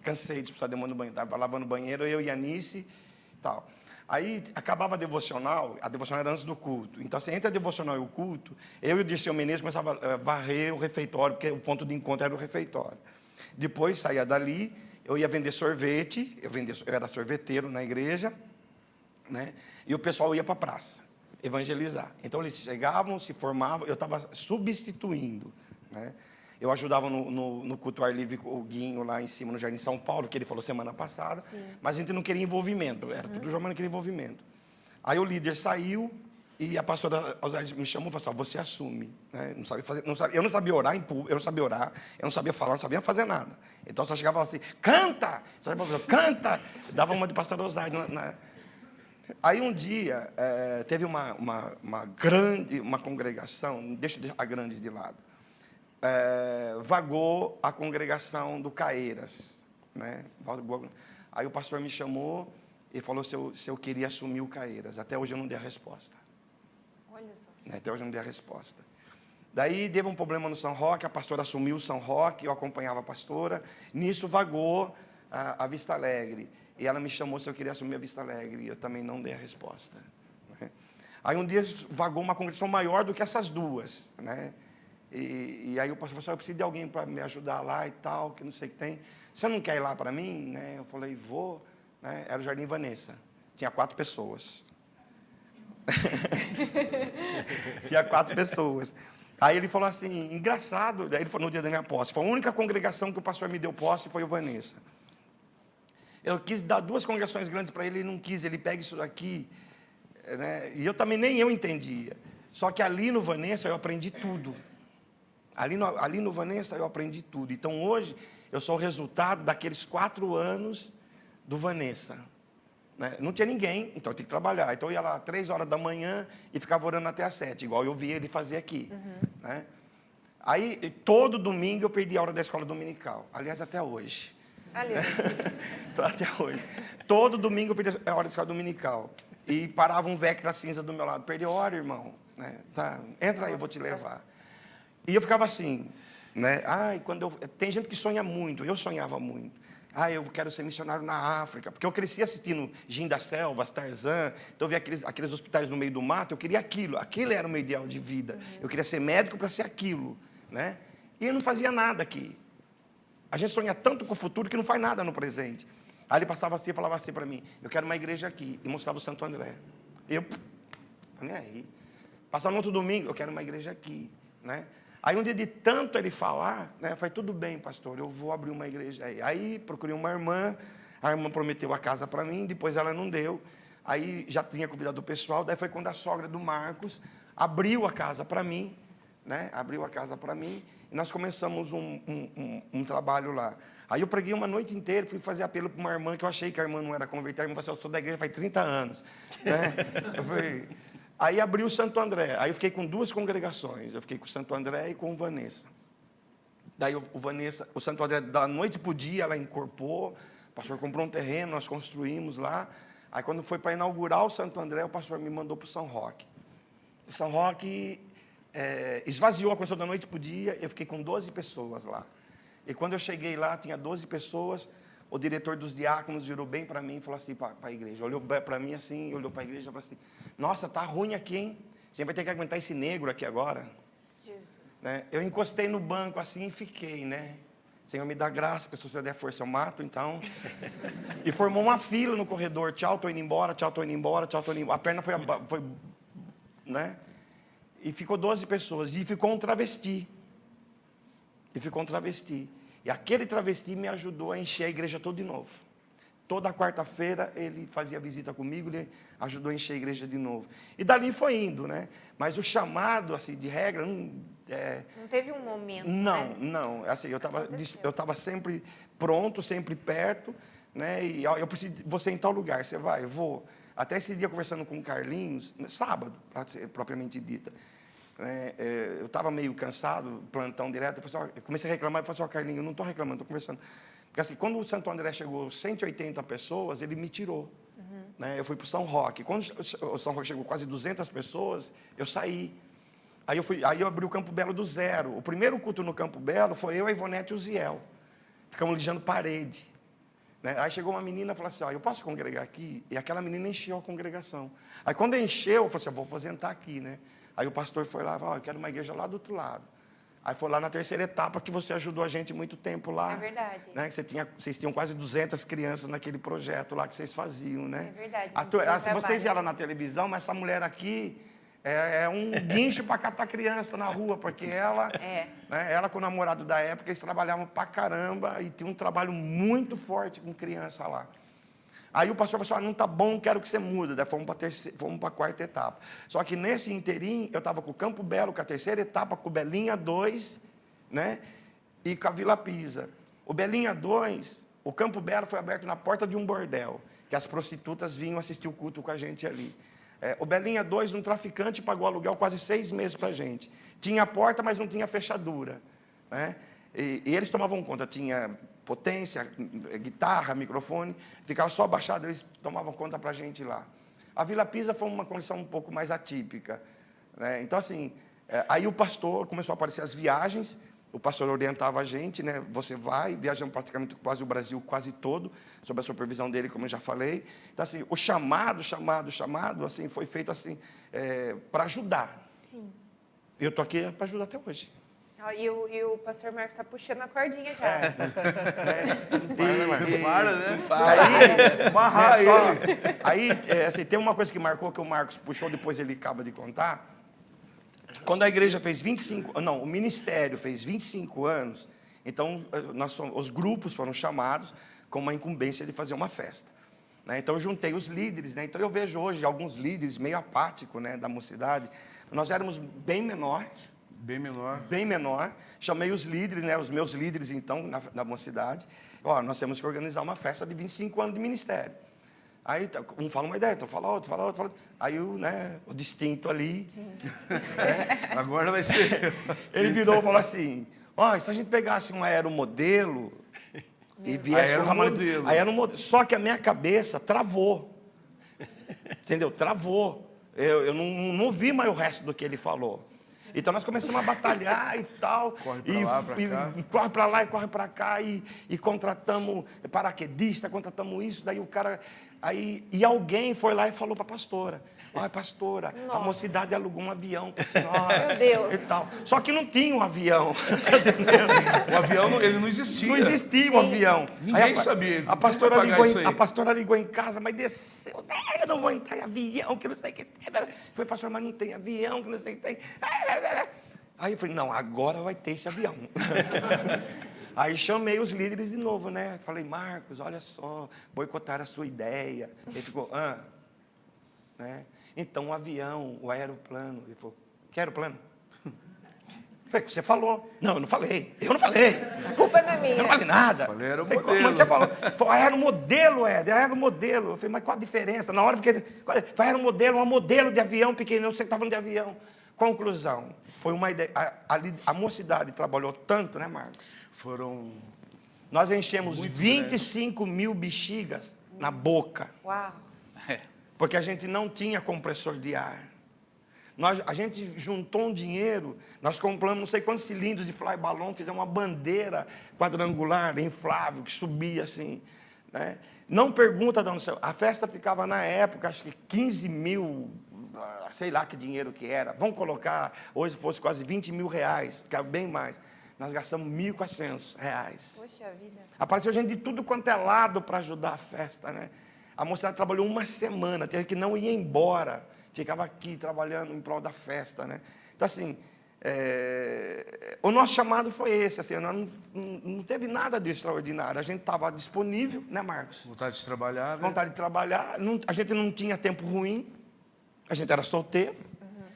Cansei de expulsar demônio no banheiro. Estava lavando o banheiro, eu e a Anice e tal. Aí, acabava a devocional era antes do culto. Então, assim, entre a devocional e o culto, eu e o Dirceu Menezes começava a varrer o refeitório, porque o ponto de encontro era o refeitório. Depois, saía dali, eu ia vender sorvete, eu era sorveteiro na igreja, né? E o pessoal ia para a praça evangelizar. Então, eles chegavam, se formavam, eu estava substituindo, né? Eu ajudava no culto ar livre o Guinho lá em cima, no Jardim São Paulo, que ele falou semana passada. Sim. Mas a gente não queria envolvimento, era tudo jovem, não queria envolvimento. Aí o líder saiu e a pastora Osório me chamou e falou assim, você assume. Né? Não sabia fazer, eu não sabia orar em público, eu não sabia orar, eu não sabia falar, não sabia fazer nada. Então, só chegava assim, canta! Canta! Dava uma de pastora Osório. Aí um dia, teve uma congregação, deixa a grande de lado, vagou a congregação do Caeiras, né? Aí o pastor me chamou e falou se eu queria assumir o Caeiras. Até hoje eu não dei a resposta. Olha só. Até hoje eu não dei a resposta. Daí teve um problema no São Roque, a pastora assumiu o São Roque, eu acompanhava a pastora. Nisso vagou a Vista Alegre. E ela me chamou se eu queria assumir a Vista Alegre. E eu também não dei a resposta. Né? Aí um dia vagou uma congregação maior do que essas duas, né? E aí o pastor falou assim, eu preciso de alguém para me ajudar lá e tal, que não sei o que tem. Você não quer ir lá para mim? Né? Eu falei, vou. Né? Era o Jardim Vanessa. Tinha 4 pessoas. Tinha 4 pessoas. Aí ele falou assim, engraçado. Daí ele falou no dia da minha posse. Foi a única congregação que o pastor me deu posse, foi o Vanessa. Eu quis dar 2 congregações grandes para ele, ele não quis. Ele pega isso daqui. Né? E eu também, nem eu entendia. Só que ali no Vanessa eu aprendi tudo. Ali no Vanessa eu aprendi tudo. Então hoje eu sou o resultado daqueles 4 anos do Vanessa. Né? Não tinha ninguém, então eu tinha que trabalhar. Então eu ia lá 3 horas da manhã e ficava orando até às 7, igual eu via ele fazer aqui. Né? Aí todo domingo eu perdi a hora da escola dominical. Aliás, até hoje. Até hoje. Todo domingo eu perdi a hora da escola dominical. E parava um Vectra cinza do meu lado. Perdi a hora, irmão. Né? Tá, entra aí, eu vou te levar. E eu ficava assim, né? Tem gente que sonha muito, eu sonhava muito. Eu quero ser missionário na África, porque eu cresci assistindo Jim das Selvas, Tarzan, então eu via aqueles hospitais no meio do mato, eu queria aquilo era o meu ideal de vida. Eu queria ser médico para ser aquilo, né? E eu não fazia nada aqui. A gente sonha tanto com o futuro que não faz nada no presente. Aí ele passava assim e falava assim para mim, eu quero uma igreja aqui, e mostrava o Santo André. Eu, nem aí. Passava no outro domingo, eu quero uma igreja aqui, né? Aí um dia de tanto ele falar, né, eu falei, tudo bem, pastor, eu vou abrir uma igreja aí. Aí procurei uma irmã, a irmã prometeu a casa para mim, depois ela não deu. Aí já tinha convidado o pessoal, daí foi quando a sogra do Marcos abriu a casa para mim, né, abriu a casa para mim, e nós começamos um trabalho lá. Aí eu preguei uma noite inteira, fui fazer apelo para uma irmã, que eu achei que a irmã não era convertida, a irmã falou assim, eu sou da igreja faz 30 anos. Né? Eu falei... Aí abriu o Santo André, aí eu fiquei com 2 congregações, eu fiquei com o Santo André e com o Vanessa. Daí o Santo André, da noite para o dia, ela incorporou, o pastor comprou um terreno, nós construímos lá. Aí quando foi para inaugurar o Santo André, o pastor me mandou para o São Roque. O São Roque esvaziou, aconteceu da noite para o dia, eu fiquei com 12 pessoas lá. E quando eu cheguei lá, tinha 12 pessoas, o diretor dos diáconos virou bem para mim e falou assim para a igreja, olhou para mim assim, olhou para a igreja e falou assim, nossa, tá ruim aqui, hein? A gente vai ter que aguentar esse negro aqui agora. Jesus. Né? Eu encostei no banco assim e fiquei, né? Senhor, me dá graça, que se eu der força eu mato, então. E formou uma fila no corredor, tchau, tô indo embora, tchau, tô indo embora, tchau, tô indo embora. A perna foi né? E ficou 12 pessoas, e ficou um travesti. E aquele travesti me ajudou a encher a igreja toda de novo. Toda quarta-feira ele fazia visita comigo, ele ajudou a encher a igreja de novo. E dali foi indo, né? Mas o chamado, assim, de regra, não teve um momento, Não. Assim, eu estava sempre pronto, sempre perto, né? E eu preciso, você em tal lugar, você vai, eu vou. Até esse dia, conversando com o Carlinhos, sábado, para ser propriamente dita, eu estava meio cansado, plantão direto, eu comecei a reclamar, eu falei assim, Carlinhos, eu não estou reclamando, estou conversando. Porque assim, quando o Santo André chegou 180 pessoas, ele me tirou. Né? Eu fui para o São Roque. Quando o São Roque chegou quase 200 pessoas, eu saí. Aí eu abri o Campo Belo do zero. O primeiro culto no Campo Belo foi eu, a Ivonete e o Ziel. Ficamos lijando parede. Né? Aí chegou uma menina e falou assim, eu posso congregar aqui? E aquela menina encheu a congregação. Aí quando encheu, eu falei assim, eu vou aposentar aqui. Né? Aí o pastor foi lá e falou, eu quero uma igreja lá do outro lado. Aí foi lá na terceira etapa que você ajudou a gente muito tempo lá. É verdade. Né? Que vocês tinham quase 200 crianças naquele projeto lá que vocês faziam, né? É verdade. Vocês viam ela na televisão, mas essa mulher aqui é um guincho para catar criança na rua, porque ela, né, ela com o namorado da época, eles trabalhavam pra caramba e tinha um trabalho muito forte com criança lá. Aí o pastor falou assim, não tá bom, quero que você mude. Daí fomos para a quarta etapa. Só que nesse interim, eu estava com o Campo Belo, com a terceira etapa, com o Belinha 2, né? E com a Vila Pisa. O Belinha 2, o Campo Belo foi aberto na porta de um bordel, que as prostitutas vinham assistir o culto com a gente ali. O Belinha 2, um traficante pagou aluguel quase 6 meses para a gente. Tinha porta, mas não tinha fechadura. Né? E eles tomavam conta, tinha potência, guitarra, microfone, ficava só abaixado, eles tomavam conta para a gente lá. A Vila Pisa foi uma condição um pouco mais atípica. Né? Então, assim, aí o pastor começou a aparecer as viagens, o pastor orientava a gente, né? Você vai, viajamos praticamente quase o Brasil, quase todo, sob a supervisão dele, como eu já falei. Então, assim, o chamado, assim, foi feito assim, para ajudar. Sim. Eu estou aqui para ajudar até hoje. Ó, e o pastor Marcos está puxando a cordinha já. Para, né? Aí, Amarrar né, só- ele. aí assim, tem uma coisa que marcou, que o Marcos puxou, depois ele acaba de contar. Quando a igreja fez 25, não, o ministério fez 25 anos, então os grupos foram chamados com uma incumbência de fazer uma festa. Né? Então eu juntei os líderes, né? Então eu vejo hoje alguns líderes meio apáticos, né, da mocidade. Nós éramos bem menor. Bem menor. Chamei os líderes, né, os meus líderes, então, na mocidade. Ó, nós temos que organizar uma festa de 25 anos de ministério. Aí um fala uma ideia, outro fala outro. Aí o distinto ali. Agora vai ser. Ele virou e falou assim: ó, se a gente pegasse um aeromodelo e viesse com Aeromodelo. aeromodelo. Só que a minha cabeça travou. Entendeu? Travou. Eu não vi mais o resto do que ele falou. Então nós começamos a batalhar e tal. Corre pra lá, pra cá. E corre para lá e corre para cá. E contratamos paraquedista, contratamos isso. Daí o cara. E alguém foi lá e falou para a pastora: olha, pastora, a Nossa. mocidade alugou um avião para a senhora. Meu Deus. E tal. Só que não tinha um avião. Você entendeu? O avião, ele não existia. Não existia o avião. Ninguém Aí sabia A pastora, como pagar isso aí. a pastora ligou em casa, mas desceu. Eu não vou entrar em avião, que não sei o que tem. Foi, pastor, mas não tem avião, que não sei o que tem. Aí eu falei: não, agora vai ter esse avião. Aí chamei os líderes de novo, né? Falei: Marcos, olha só, boicotaram a sua ideia. Ele ficou: né? Então o avião, o aeroplano. Ele falou: que aeroplano? Falei: você falou. Não, eu não falei. A culpa não é minha. Eu não falei nada. Falei, era o Falei, modelo. mas você falou, era o modelo, era o modelo. Eu falei: mas qual a diferença? Na hora que era um modelo de avião pequeno, você que está falando de avião. Conclusão, foi uma ideia. A mocidade trabalhou tanto, né, Marcos? Nós enchemos 25 mil bexigas na boca, Uau. porque a gente não tinha compressor de ar. A gente juntou um dinheiro, nós compramos não sei quantos cilindros de fly balloon, fizemos uma bandeira quadrangular, inflável, que subia assim. Né? Não pergunta de onde saiu. A festa ficava na época, acho que 15 mil, sei lá que dinheiro que era. Vamos colocar, hoje fosse quase 20 mil reais, ficava bem mais. Nós gastamos 1.400 reais. Poxa vida. Apareceu gente de tudo quanto é lado para ajudar a festa, né? A mocidade trabalhou uma semana, teve que não ir embora. Ficava aqui trabalhando em prol da festa, né? Então, assim, o nosso chamado foi esse, assim, nós não teve nada de extraordinário. A gente estava disponível, né, Marcos? Vontade de trabalhar, né? Vontade de trabalhar. A gente não tinha tempo ruim. A gente era solteiro.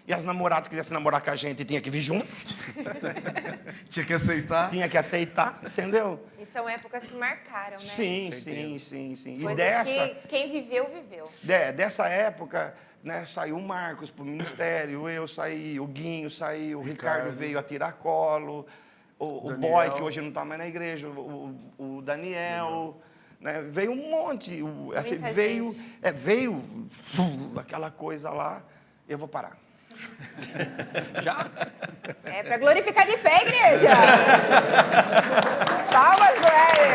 E as namoradas que quisessem namorar com a gente tinha que vir junto. Tinha que aceitar. Tinha que aceitar, entendeu? E são épocas que marcaram, né? Sim. E Coisas que quem viveu, viveu. dessa época, né, saiu o Marcos para o ministério, eu saí, o Guinho saiu, o Ricardo veio a tiracolo, o Boy, que hoje não está mais na igreja, o Daniel, né, veio um monte. Assim, Muita veio gente. aquela coisa lá. Eu vou parar. Já? É para glorificar de pé, igreja. Palmas para ele.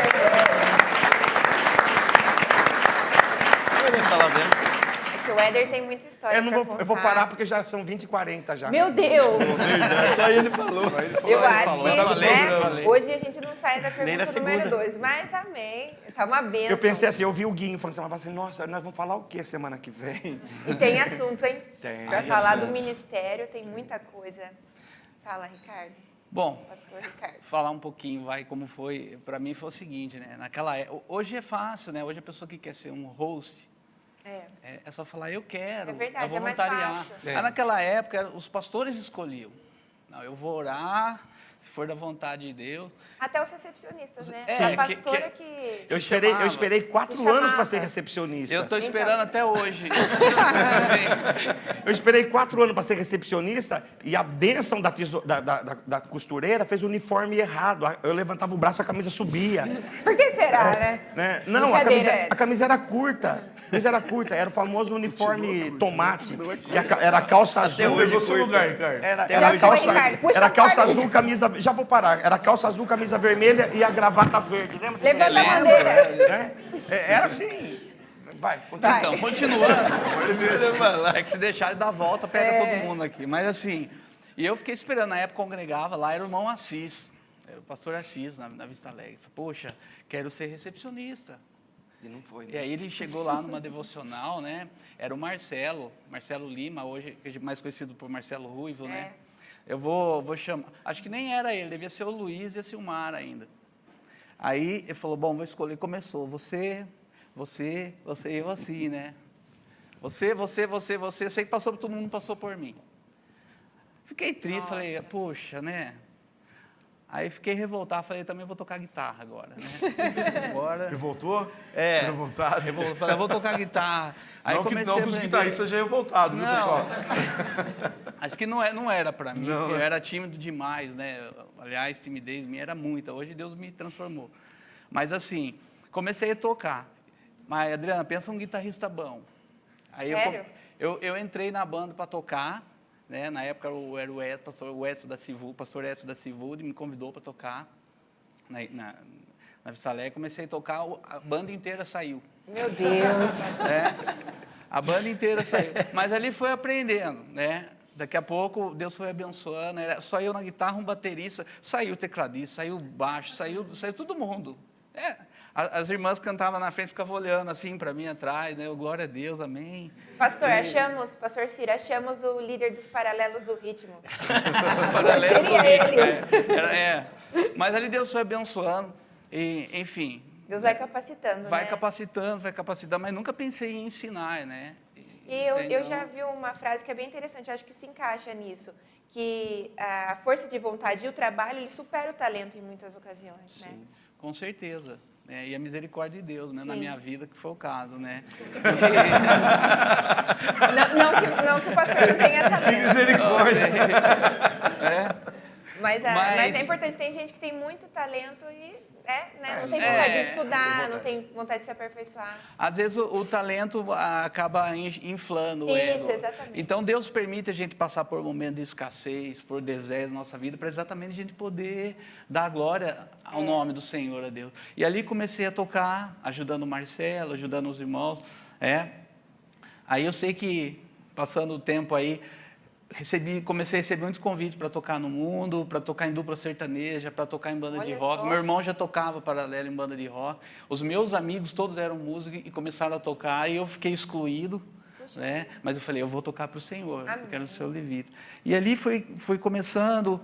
Eu ia falar dele. É que o Éder tem muita história Eu para contar. vou parar porque já são 20h40 já. Meu Deus. Só ele falou. Eu acho falou, que, eu falei, né, eu falei. hoje a gente não sai da Nem na pergunta número segunda. 2, mas amém. Tá uma benção. Eu pensei assim, eu vi o Guinho falando assim, nossa, nós vamos falar o que semana que vem? E tem assunto, hein? Tem. Para falar do ministério, tem muita coisa. Fala, Ricardo. Bom, Pastor Ricardo. falar um pouquinho, como foi, para mim foi o seguinte, né? Hoje é fácil, né? Hoje a pessoa que quer ser um host, é só falar: eu quero, É verdade, eu vou é mais voluntariar. fácil. Aí naquela época, os pastores escolhiam. Não, eu vou orar, se for da vontade de Deus. Até os recepcionistas, né? É, a pastora que... Eu chamava. esperei 4 Que anos para chamava. ser recepcionista. Eu estou esperando até hoje. Eu esperei 4 anos para ser recepcionista e a bênção da costureira fez o uniforme errado. Eu levantava o braço, a camisa subia. Por que será, né? Não, Brincadeira, a camisa era curta. camisa era curta, era o famoso uniforme tomate, que era a calça azul. Pegou seu lugar, Ricardo. Era Já calça, foi, Ricardo. Puxa era o calça Ricardo. azul, camisa... Já vou parar. Era calça azul, camisa vermelha e a gravata verde. Lembra disso? Levanta a bandeira. Né? Era assim. Vai, continua. Vai. Então, continuando. É que se deixar ele dar a volta, pega todo mundo aqui. Mas assim, e eu fiquei esperando, na época congregava lá, era o irmão Assis, era o pastor Assis, na Vista Alegre. Falei, poxa, quero ser recepcionista. E não foi, E aí ele chegou lá numa devocional, né? Era o Marcelo Lima, hoje mais conhecido por Marcelo Ruivo, né? Eu vou chamar, acho que nem era ele, devia ser o Luiz e a Silmar ainda. Aí ele falou, bom, vou escolher, começou, você e eu assim, né? Você, eu sei que passou por todo mundo, passou por mim. Fiquei triste, falei, poxa, né? Aí fiquei revoltado, falei, também vou tocar guitarra agora, né? Agora... Revoltou? É. Revoltado? Falei, eu vou tocar guitarra. Aí Não que comecei a os aprender. guitarristas já revoltados, viu, Não. pessoal? Acho que não era para mim, Não. porque eu era tímido demais, né? Aliás, timidez minha era muita. Hoje Deus me transformou. Mas assim, comecei a tocar. Mas, Adriana, pensa um guitarrista bom. Aí Sério? eu entrei na banda para tocar, né? Na época era o Edson da Civu, o pastor Edson da Civu, me convidou para tocar na Vista Alegre. Comecei a tocar, a banda inteira saiu. Meu Deus. A banda inteira saiu. Mas ali foi aprendendo, né? Daqui a pouco Deus foi abençoando. Era só eu na guitarra, um baterista, saiu o tecladista, saiu o baixo, saiu todo mundo. As irmãs cantavam na frente, ficavam olhando assim para mim atrás, né? Eu, glória a Deus, amém. Pastor Ciro, achamos o líder dos Paralelos do Ritmo. Paralelo Seria político, ele. Mas ali Deus foi abençoando, e, enfim. Deus vai capacitando, Vai né? capacitando, mas nunca pensei em ensinar, né? E eu Então, já vi uma frase que é bem interessante, acho que se encaixa nisso, que a força de vontade e o trabalho, ele supera o talento em muitas ocasiões, né? com certeza. E a misericórdia de Deus, né? Na Sim. minha vida, que foi o caso, né? Não que o pastor não tenha talento. Misericórdia. Mas é importante, tem gente que tem muito talento e né, não tem vontade de estudar, não tem vontade de se aperfeiçoar. Às vezes o talento acaba inflando o ego. Isso, exatamente. Então Deus permite a gente passar por momentos de escassez, por deserto na nossa vida, para exatamente a gente poder dar glória ao nome do Senhor, a Deus. E ali comecei a tocar, ajudando o Marcelo, ajudando os irmãos. Aí eu sei que, passando o tempo aí, comecei a receber muitos convites para tocar no mundo, para tocar em dupla sertaneja, para tocar em banda de Olha rock. só. Meu irmão já tocava paralelo em banda de rock. Os meus amigos todos eram músicos e começaram a tocar e eu fiquei excluído, né? Mas eu falei, eu vou tocar para o Senhor, eu quero ser o levita. E ali fui começando,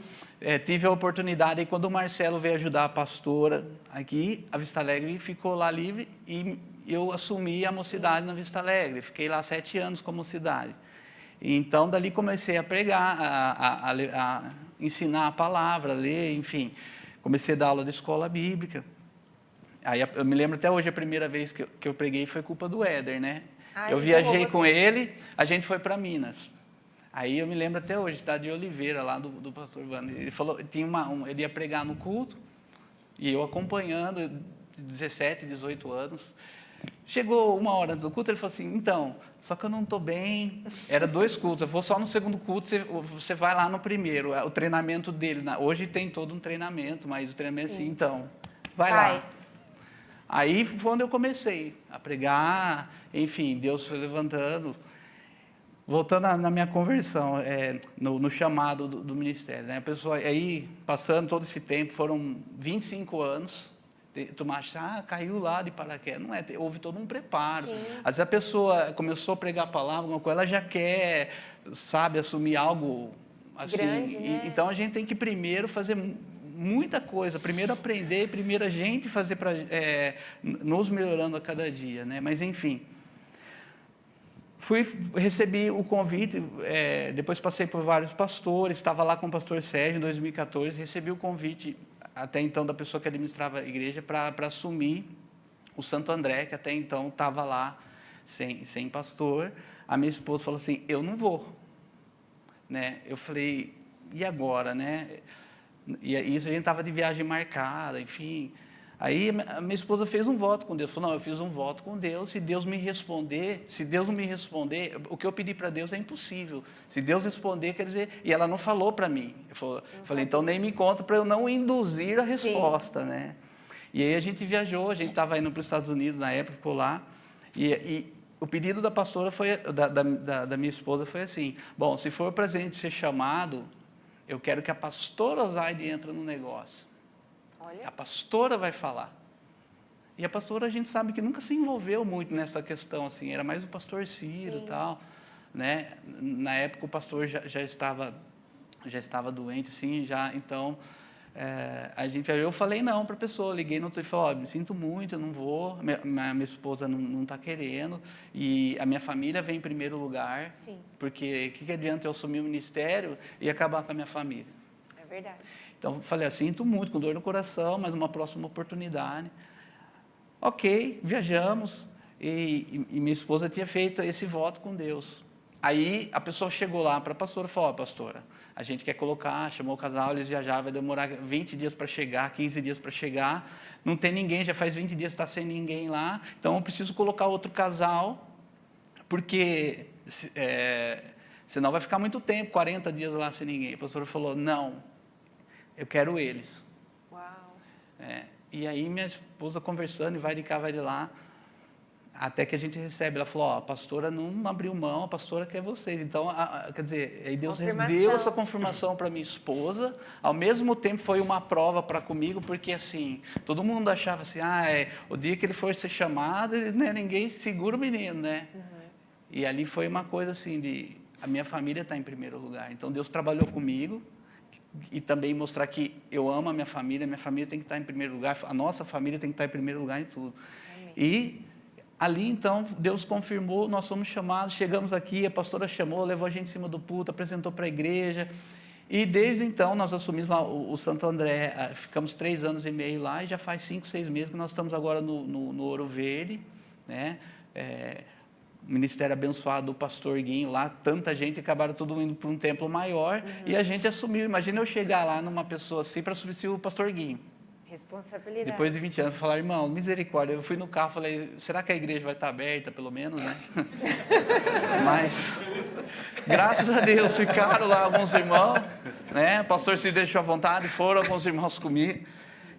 tive a oportunidade, aí quando o Marcelo veio ajudar a pastora aqui, a Vista Alegre ficou lá livre e eu assumi a mocidade na Vista Alegre. Fiquei lá 7 anos com a mocidade. Então, dali comecei a pregar, a ensinar a palavra, a ler, enfim. Comecei a dar aula de escola bíblica. Aí, eu me lembro até hoje, a primeira vez que eu preguei foi culpa do Éder, né? Eu viajei com ele, a gente foi para Minas. Aí, eu me lembro até hoje, cidade de Oliveira, lá do pastor Wander. Ele falou, ele ia pregar no culto, e eu acompanhando, 17, 18 anos. Chegou 1 hora antes do culto, ele falou assim, então, só que eu não estou bem, era 2 cultos, eu vou só no segundo culto, você vai lá no primeiro, o treinamento dele, hoje tem todo um treinamento, mas o treinamento assim, então, vai lá. Aí foi quando eu comecei a pregar, enfim, Deus foi levantando, voltando na minha conversão, no chamado do ministério, né? A pessoa, aí, passando todo esse tempo, foram 25 anos, tu acha, caiu lá de paraquedas. Não é, houve todo um preparo. Sim. Às vezes a pessoa começou a pregar a palavra, alguma coisa, ela já quer, sabe, assumir algo assim. Grande, né? Então a gente tem que primeiro fazer muita coisa, primeiro aprender, primeiro a gente fazer para nos melhorando a cada dia, né? Mas enfim, recebi o convite, depois passei por vários pastores, estava lá com o pastor Sérgio em 2014, recebi o convite até então da pessoa que administrava a igreja para assumir o Santo André, que até então estava lá sem pastor. A minha esposa falou assim, eu não vou, né? Eu falei, e agora, né? E isso a gente estava de viagem marcada, enfim. Aí a minha esposa fez um voto com Deus. Falou, não, eu fiz um voto com Deus, se Deus me responder, se Deus não me responder, o que eu pedi para Deus é impossível. Se Deus responder, quer dizer... E ela não falou para mim. Eu falei, então nem me conta para eu não induzir a resposta, né? E aí a gente viajou, a gente estava indo para os Estados Unidos na época, ficou lá. E o pedido da pastora foi, da minha esposa foi assim, bom, se for para a gente ser chamado, eu quero que a pastora Osaide entre no negócio. Olha. A pastora vai falar. E a pastora, a gente sabe que nunca se envolveu muito nessa questão, assim, era mais o pastor Ciro e tal, né? Na época o pastor já estava doente, assim, então, eu falei não para a pessoa, liguei no outro e falei, me sinto muito, eu não vou, minha esposa não está querendo, e a minha família vem em primeiro lugar, Sim. porque o que adianta eu assumir o ministério e acabar com a minha família? É verdade. Então, falei, sinto muito, com dor no coração, mas uma próxima oportunidade. Ok, viajamos, e minha esposa tinha feito esse voto com Deus. Aí, a pessoa chegou lá para a pastora e falou, pastora, a gente quer colocar, chamou o casal, eles viajaram, vai demorar 20 dias para chegar, 15 dias para chegar, não tem ninguém, já faz 20 dias que está sem ninguém lá, então eu preciso colocar outro casal, porque senão vai ficar muito tempo, 40 dias lá sem ninguém. A pastora falou, não, eu quero eles. Uau. E aí minha esposa conversando, e vai de cá, vai de lá, até que a gente recebe, ela falou, a pastora não abriu mão, a pastora quer vocês. Então, quer dizer, aí Deus deu essa confirmação para minha esposa, ao mesmo tempo foi uma prova para comigo, porque assim, todo mundo achava assim, o dia que ele for ser chamado, né, ninguém segura o menino, né? Uhum. E ali foi uma coisa assim, a minha família está em primeiro lugar. Então, Deus trabalhou comigo, e também mostrar que eu amo a minha família tem que estar em primeiro lugar, a nossa família tem que estar em primeiro lugar em tudo. Amém. E ali, então, Deus confirmou, nós fomos chamados, chegamos aqui, a pastora chamou, levou a gente em cima do púlpito, apresentou para a igreja, e desde então nós assumimos lá o Santo André, ficamos 3 anos e meio lá, e já faz 5, 6 meses que nós estamos agora no Ouro Verde, né? Ministério abençoado do pastor Guinho lá, tanta gente, acabaram tudo indo para um templo maior, e a gente assumiu. Imagina eu chegar lá numa pessoa assim para substituir o pastor Guinho. Responsabilidade. Depois de 20 anos, falar, irmão, misericórdia, eu fui no carro, falei, será que a igreja vai estar aberta, pelo menos, né? Mas, graças a Deus, ficaram lá alguns irmãos, né? O pastor se deixou à vontade, foram alguns irmãos comigo,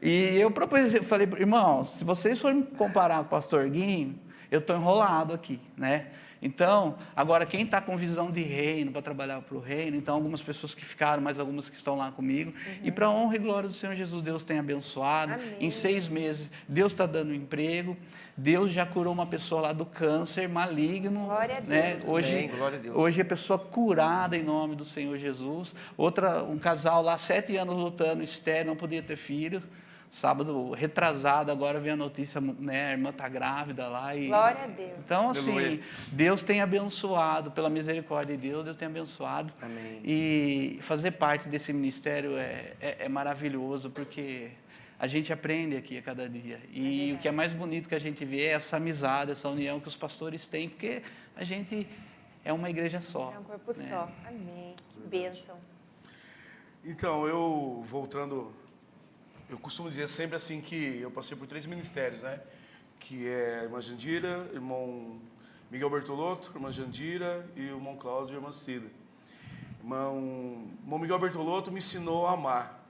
e eu propus, eu falei, irmãos, se vocês forem comparar com o pastor Guinho, eu estou enrolado aqui, né? Então, agora quem está com visão de reino, para trabalhar para o reino, então algumas pessoas que ficaram, mas algumas que estão lá comigo, e para a honra e glória do Senhor Jesus, Deus tem abençoado. Amém. Em 6 meses, Deus está dando emprego, Deus já curou uma pessoa lá do câncer maligno. Glória a Deus. Né? Amém, glória a Deus. Hoje a pessoa curada em nome do Senhor Jesus. Um casal lá, 7 anos lutando, estéril, não podia ter filho. Sábado retrasado, agora vem a notícia, né, a irmã está grávida lá. Glória a Deus. Então, assim, Deus tem abençoado, pela misericórdia de Deus tem abençoado. Amém. E fazer parte desse ministério é maravilhoso, porque a gente aprende aqui a cada dia. E o que é mais bonito que a gente vê é essa amizade, essa união que os pastores têm, porque a gente é uma igreja só. É um corpo né? só. Amém. Que bênção. Então, voltando... Eu costumo dizer sempre assim que eu passei por 3 ministérios, né? Que é a irmã Jandira, irmão Miguel Bertolotto, irmã Jandira e o irmão Cláudio e a irmã Cida. Irmão Miguel Bertolotto me ensinou a amar.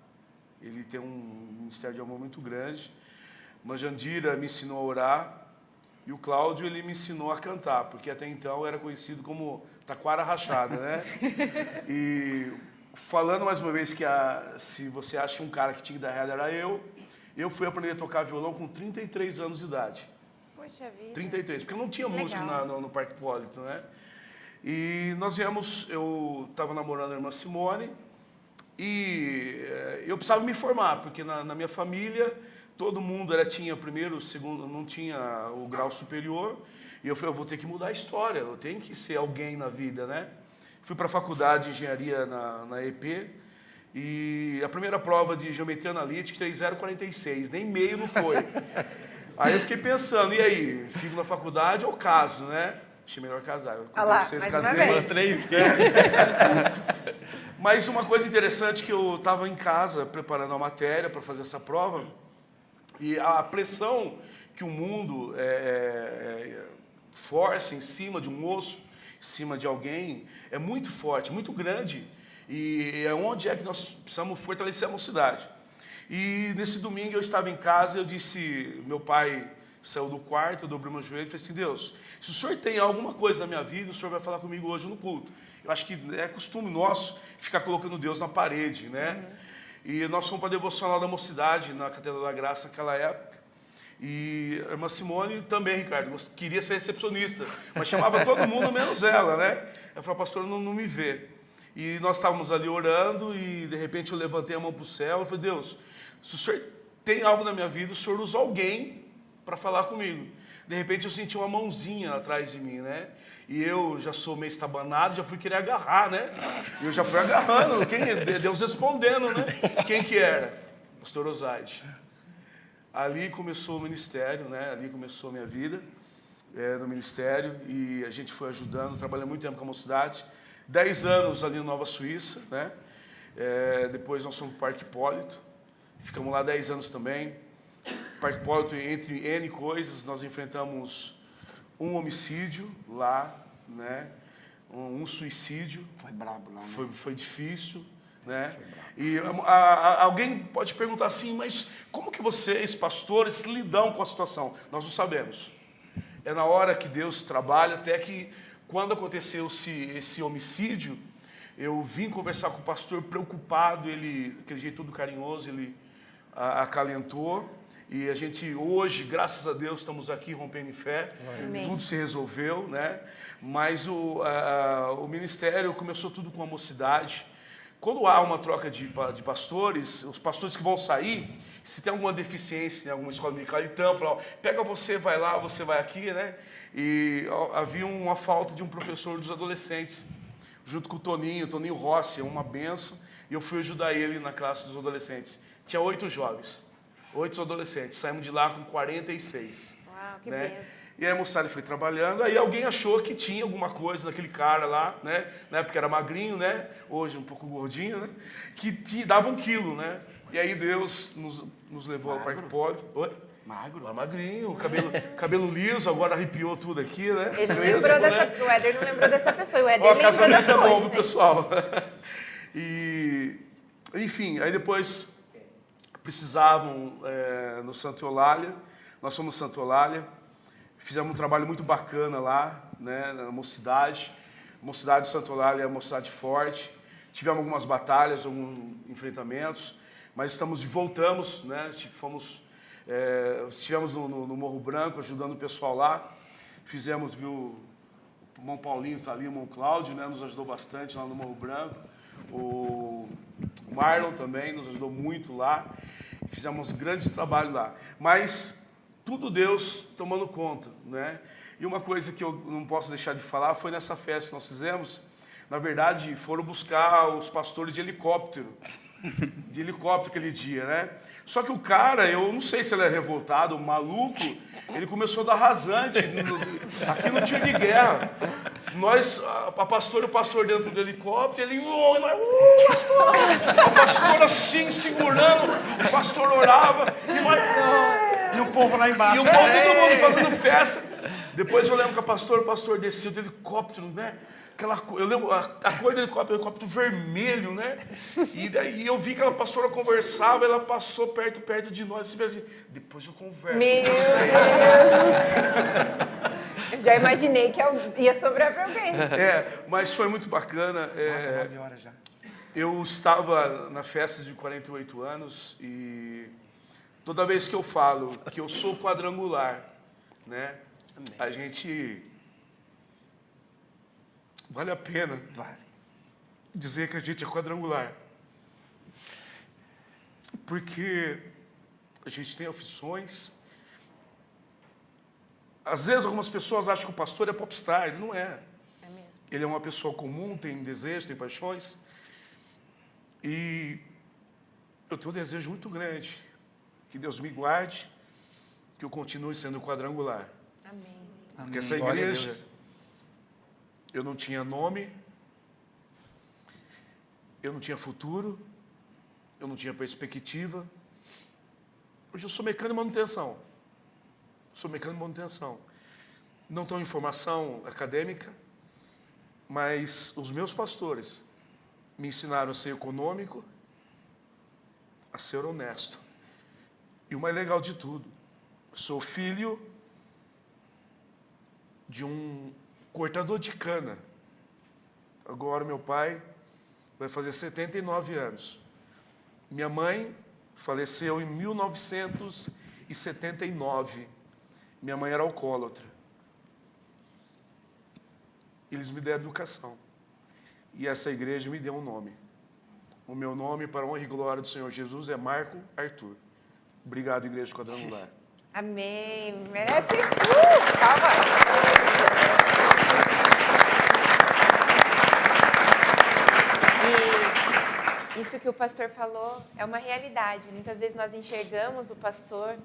Ele tem um ministério de amor muito grande. A irmã Jandira me ensinou a orar. E o Cláudio, ele me ensinou a cantar, porque até então era conhecido como taquara rachada, né? E... falando mais uma vez que se você acha que um cara que tinha que dar reda era eu fui aprender a tocar violão com 33 anos de idade. Poxa vida. 33, porque não tinha Legal. música no Parque Hipólito, né? E nós eu estava namorando a irmã Simone e eu precisava me formar, porque na minha família todo mundo tinha primeiro, segundo, não tinha o grau superior. E eu falei, eu vou ter que mudar a história, eu tenho que ser alguém na vida, né? Fui para a faculdade de engenharia na EP e a primeira prova de geometria analítica 3046, nem meio não foi. Aí eu fiquei pensando, e aí, fico na faculdade ou caso, né? Achei melhor casar. Olha lá, Vocês mais uma casei, vez. Mas uma coisa interessante que eu estava em casa preparando a matéria para fazer essa prova E a pressão que o mundo força em cima de um moço, em cima de alguém, é muito forte, muito grande. E é onde é que nós precisamos fortalecer a mocidade. E nesse domingo eu estava em casa, eu disse, meu pai saiu do quarto, eu dobrei meu joelho e falei assim, Deus, se o Senhor tem alguma coisa na minha vida, o Senhor vai falar comigo hoje no culto. Eu acho que é costume nosso ficar colocando Deus na parede, né? E nós fomos para a devocional da mocidade, na Catedral da Graça, naquela época. E a irmã Simone também, Ricardo, queria ser recepcionista, mas chamava todo mundo menos ela, né? Ela falou, pastor, não me vê. E nós estávamos ali orando e de repente eu levantei a mão para o céu e falei, Deus, se o Senhor tem algo na minha vida, o Senhor usa alguém para falar comigo. De repente eu senti uma mãozinha atrás de mim, né? E eu já sou meio estabanado, já fui querer agarrar, né? E eu já fui agarrando, Deus respondendo, né? Quem que era? Pastor Osaide. Ali começou o ministério, né? Ali começou a minha vida no ministério e a gente foi ajudando, trabalhei muito tempo com a mocidade. 10 anos ali no Nova Suíça, né? Depois nós fomos para o Parque Hipólito, ficamos lá 10 anos também. Parque Hipólito, entre N coisas, nós enfrentamos um homicídio lá, né? Um suicídio. Foi brabo lá, né? Foi difícil, né? E alguém pode perguntar assim, mas como que vocês, pastores, lidam com a situação? Nós não sabemos. É na hora que Deus trabalha, até que quando aconteceu esse homicídio, eu vim conversar com o pastor preocupado, ele, aquele jeito todo carinhoso, ele acalentou. E a gente hoje, graças a Deus, estamos aqui rompendo em fé. Amém. Tudo se resolveu, né? Mas o ministério começou tudo com a mocidade. Quando há uma troca de pastores, os pastores que vão sair, se tem alguma deficiência em alguma escola dominical, ele tampa, fala, pega você, vai lá, você vai aqui, né? E havia uma falta de um professor dos adolescentes, junto com o Toninho Rossi, uma benção, e eu fui ajudar ele na classe dos adolescentes. Tinha 8 jovens, 8 adolescentes, saímos de lá com 46. Uau, que né? benção. E aí a moçada foi trabalhando, aí alguém achou que tinha alguma coisa naquele cara lá, né? Na época era magrinho, né? Hoje um pouco gordinho, né? Que dava 1 quilo, né? E aí Deus nos levou ao Parque Hipólito. Oi? Magro. Lá magrinho, cabelo liso, agora arrepiou tudo aqui, né? Ele não Crespo, lembrou né? O Éder não lembrou dessa pessoa, o Éder Ó, a lembrou casamento das é bom coisas, pro hein? pessoal. E, enfim, aí depois precisavam no Santa Eulália, nós somos Santa Eulália, fizemos um trabalho muito bacana lá, né, na mocidade. A mocidade de Santa Eulália é uma mocidade forte. Tivemos algumas batalhas, alguns enfrentamentos, mas voltamos, né, estivemos no Morro Branco, ajudando o pessoal lá. Fizemos, o irmão Paulinho está ali, o irmão Cláudio, né, nos ajudou bastante lá no Morro Branco. O Marlon também nos ajudou muito lá. Fizemos um grande trabalho lá. Mas tudo Deus tomando conta, né? E uma coisa que eu não posso deixar de falar foi nessa festa que nós fizemos. Na verdade, foram buscar os pastores de helicóptero. De helicóptero aquele dia, né? Só que o cara, eu não sei se ele é revoltado, um maluco, ele começou a dar rasante. Aqui não tinha de guerra. Nós, a pastora e o pastor dentro do helicóptero, ele, pastor! A pastora assim, segurando, o pastor orava, e nós, E o povo lá embaixo. e o povo, todo mundo fazendo festa. Depois eu lembro que o pastor desceu do helicóptero, né? Eu lembro a cor do helicóptero vermelho, né? E daí eu vi que a pastora conversava, ela passou perto de nós, assim, depois eu converso Meu com Deus! vocês. Eu já imaginei que ia sobrar para alguém. Mas foi muito bacana. Nossa, 9 horas já. Eu estava na festa de 48 anos e toda vez que eu falo que eu sou quadrangular, né? A gente... Vale a pena dizer que a gente é quadrangular. Porque a gente tem aflições. Às vezes algumas pessoas acham que o pastor é popstar, ele não é. É mesmo. Ele é uma pessoa comum, tem desejos, tem paixões. E eu tenho um desejo muito grande, que Deus me guarde, que eu continue sendo quadrangular. Amém. Porque essa Glória a igreja, Deus. eu não tinha nome, eu não tinha futuro, eu não tinha perspectiva. Hoje eu sou mecânico de manutenção. Sou mecânico de manutenção. Não tenho informação acadêmica, mas os meus pastores me ensinaram a ser econômico, a ser honesto. E o mais legal de tudo, sou filho de um cortador de cana. Agora meu pai vai fazer 79 anos. Minha mãe faleceu em 1979. Minha mãe era alcoólatra. Eles me deram educação. E essa igreja me deu um nome. O meu nome, para a honra e glória do Senhor Jesus, é Marco Arthur. Obrigado, Igreja Quadrangular. Amém. Merece. Calma. E isso que o pastor falou é uma realidade. Muitas vezes nós enxergamos o pastor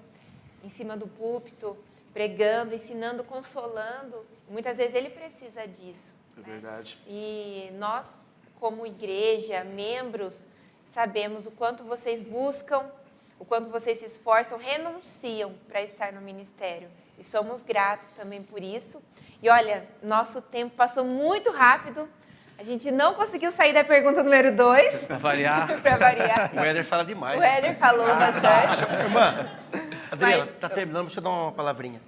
em cima do púlpito, pregando, ensinando, consolando. Muitas vezes ele precisa disso. É verdade. E nós, como igreja, membros, sabemos o quanto vocês buscam, o quanto vocês se esforçam, renunciam para estar no ministério. E somos gratos também por isso. E olha, nosso tempo passou muito rápido. A gente não conseguiu sair da pergunta número 2. Para variar. Para variar. O Éder fala demais. O Éder falou bastante. Irmã, Adriana, Mas- tá terminando, deixa eu dar uma palavrinha.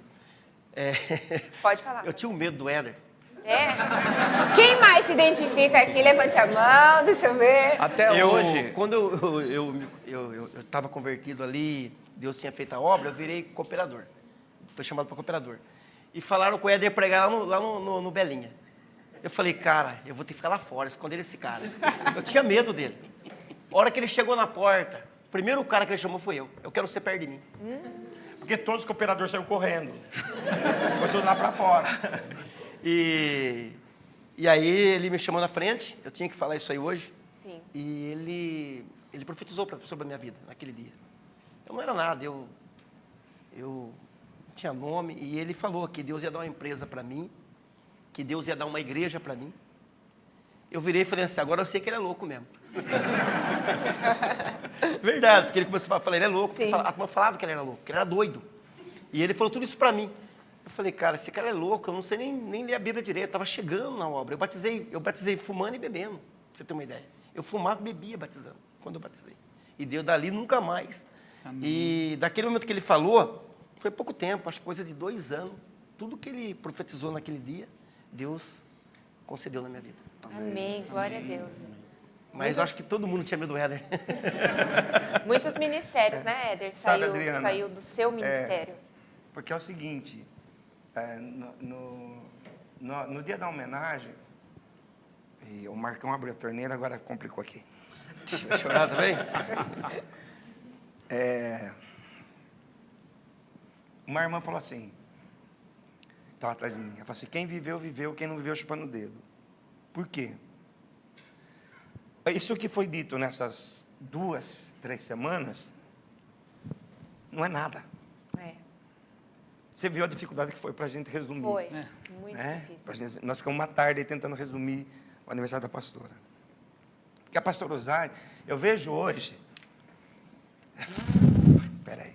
Pode falar. Eu tinha um medo do Éder. É. Quem mais se identifica aqui? Levante a mão, deixa eu ver. Até hoje. Quando eu estava convertido ali, Deus tinha feito a obra, eu virei cooperador. Fui chamado para cooperador. E falaram que o Éder ia pregar lá no Belinha. Eu falei, cara, eu vou ter que ficar lá fora, esconder esse cara. Eu tinha medo dele. A hora que ele chegou na porta, o primeiro cara que ele chamou foi eu. Eu quero ser perto de mim. Porque todos os cooperadores saíram correndo. Foi tudo lá para fora. E aí ele me chamou na frente, eu tinha que falar isso aí hoje. Sim. E ele profetizou sobre a minha vida naquele dia. Eu não era nada, eu tinha nome, e ele falou que Deus ia dar uma empresa para mim, que Deus ia dar uma igreja para mim. Eu virei e falei assim, agora eu sei que ele é louco mesmo. Verdade, porque ele começou a falar, ele é louco. Sim. A turma falava que ele era louco, que ele era doido. E ele falou tudo isso para mim. Eu falei, cara, esse cara é louco, eu não sei nem ler a Bíblia direito, eu estava chegando na obra. Eu batizei fumando e bebendo, pra você ter uma ideia. Eu fumava e bebia batizando, quando eu batizei. E Deus dali nunca mais. Amém. E daquele momento que ele falou, foi pouco tempo, acho que coisa de 2 anos, tudo que ele profetizou naquele dia, Deus concedeu na minha vida. Amém. Glória a Deus. Mas eu acho que todo mundo tinha medo do Éder. Muitos ministérios, né, Éder? Sabe, Adriana, Saiu do seu ministério. Porque é o seguinte, no dia da homenagem, e o Marcão abriu a torneira, agora complicou aqui. Vai chorar também? Uma irmã falou assim, estava atrás de mim, ela falou assim, quem viveu, viveu, quem não viveu, chupando o dedo. Por quê? Isso que foi dito nessas 2, 3 semanas, não é nada. É. Você viu a dificuldade que foi para a gente resumir. Foi. É. Muito Né? difícil. Nós ficamos uma tarde aí tentando resumir o aniversário da pastora. Porque a pastora Osai, eu vejo hoje... Espera aí.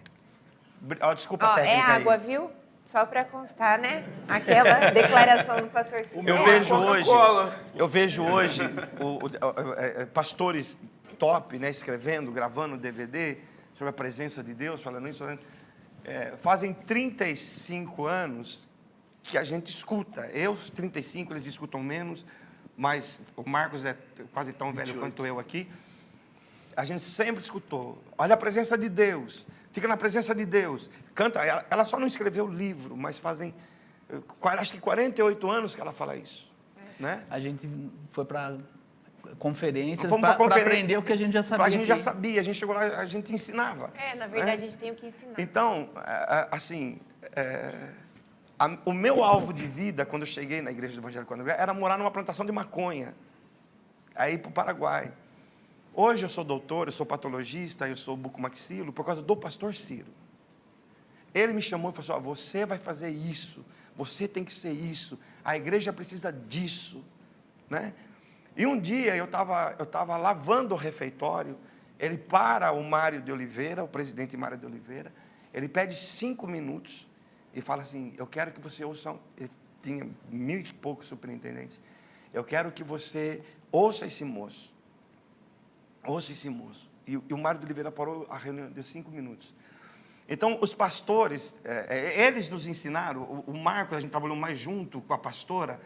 Desculpa a Ó, técnica é água, aí. viu? Só para constar, né? Aquela declaração do pastor Ciro. Eu É vejo água. hoje, Coca-Cola. eu vejo hoje pastores top, né, escrevendo, gravando DVD sobre a presença de Deus, falando isso. Fazem 35 anos que a gente escuta. Eu, 35, eles escutam menos, mas o Marcos é quase tão velho 28. quanto eu aqui. A gente sempre escutou. Olha a presença de Deus. Fica na presença de Deus. Canta. Ela só não escreveu o livro, mas fazem, acho que 48 anos que ela fala isso. Né? A gente foi para conferências Fomos pra para conferência. aprender o que a gente já sabia. A gente já aqui. sabia, a gente chegou lá, a gente ensinava. Na verdade, a gente tem o que ensinar. Então, assim, o meu alvo de vida, quando eu cheguei na Igreja do Evangelho Quadrangular, era morar numa plantação de maconha, aí para o Paraguai. Hoje eu sou doutor, eu sou patologista, eu sou bucomaxilo, por causa do pastor Ciro. Ele me chamou e falou assim, você vai fazer isso, você tem que ser isso, a igreja precisa disso, né? E um dia eu estava lavando o refeitório, ele para o Mário de Oliveira, o presidente Mário de Oliveira, Ele pede 5 minutos e fala assim, eu quero que você ouça, ele tinha 1000 e poucos superintendentes, eu quero que você ouça esse moço. Ouça esse moço. E o Mário de Oliveira parou a reunião de 5 minutos. Então, os pastores, eles nos ensinaram, o Marcos, a gente trabalhou mais junto com a pastora,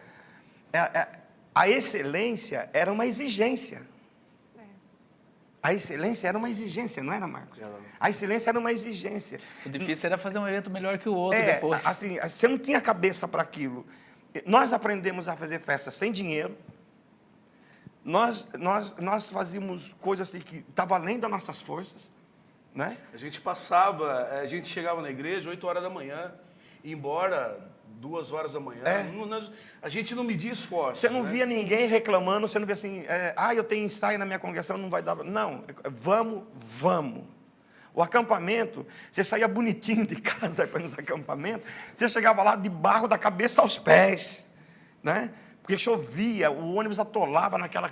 a excelência era uma exigência. A excelência era uma exigência, não era, Marcos? A excelência era uma exigência. O difícil era fazer um evento melhor que o outro depois. Assim, você não tinha cabeça para aquilo. Nós aprendemos a fazer festa sem dinheiro. Nós fazíamos coisas assim que estavam além das nossas forças, né? A gente chegava na igreja 8 horas da manhã, ia embora 2 horas da manhã. A gente não media esforço. Você não via ninguém reclamando, você não via assim, eu tenho ensaio na minha congregação, não vai dar. Não, vamos. O acampamento, você saía bonitinho de casa para ir nos acampamentos, você chegava lá de barro da cabeça aos pés, né? Porque chovia, o ônibus atolava naquela...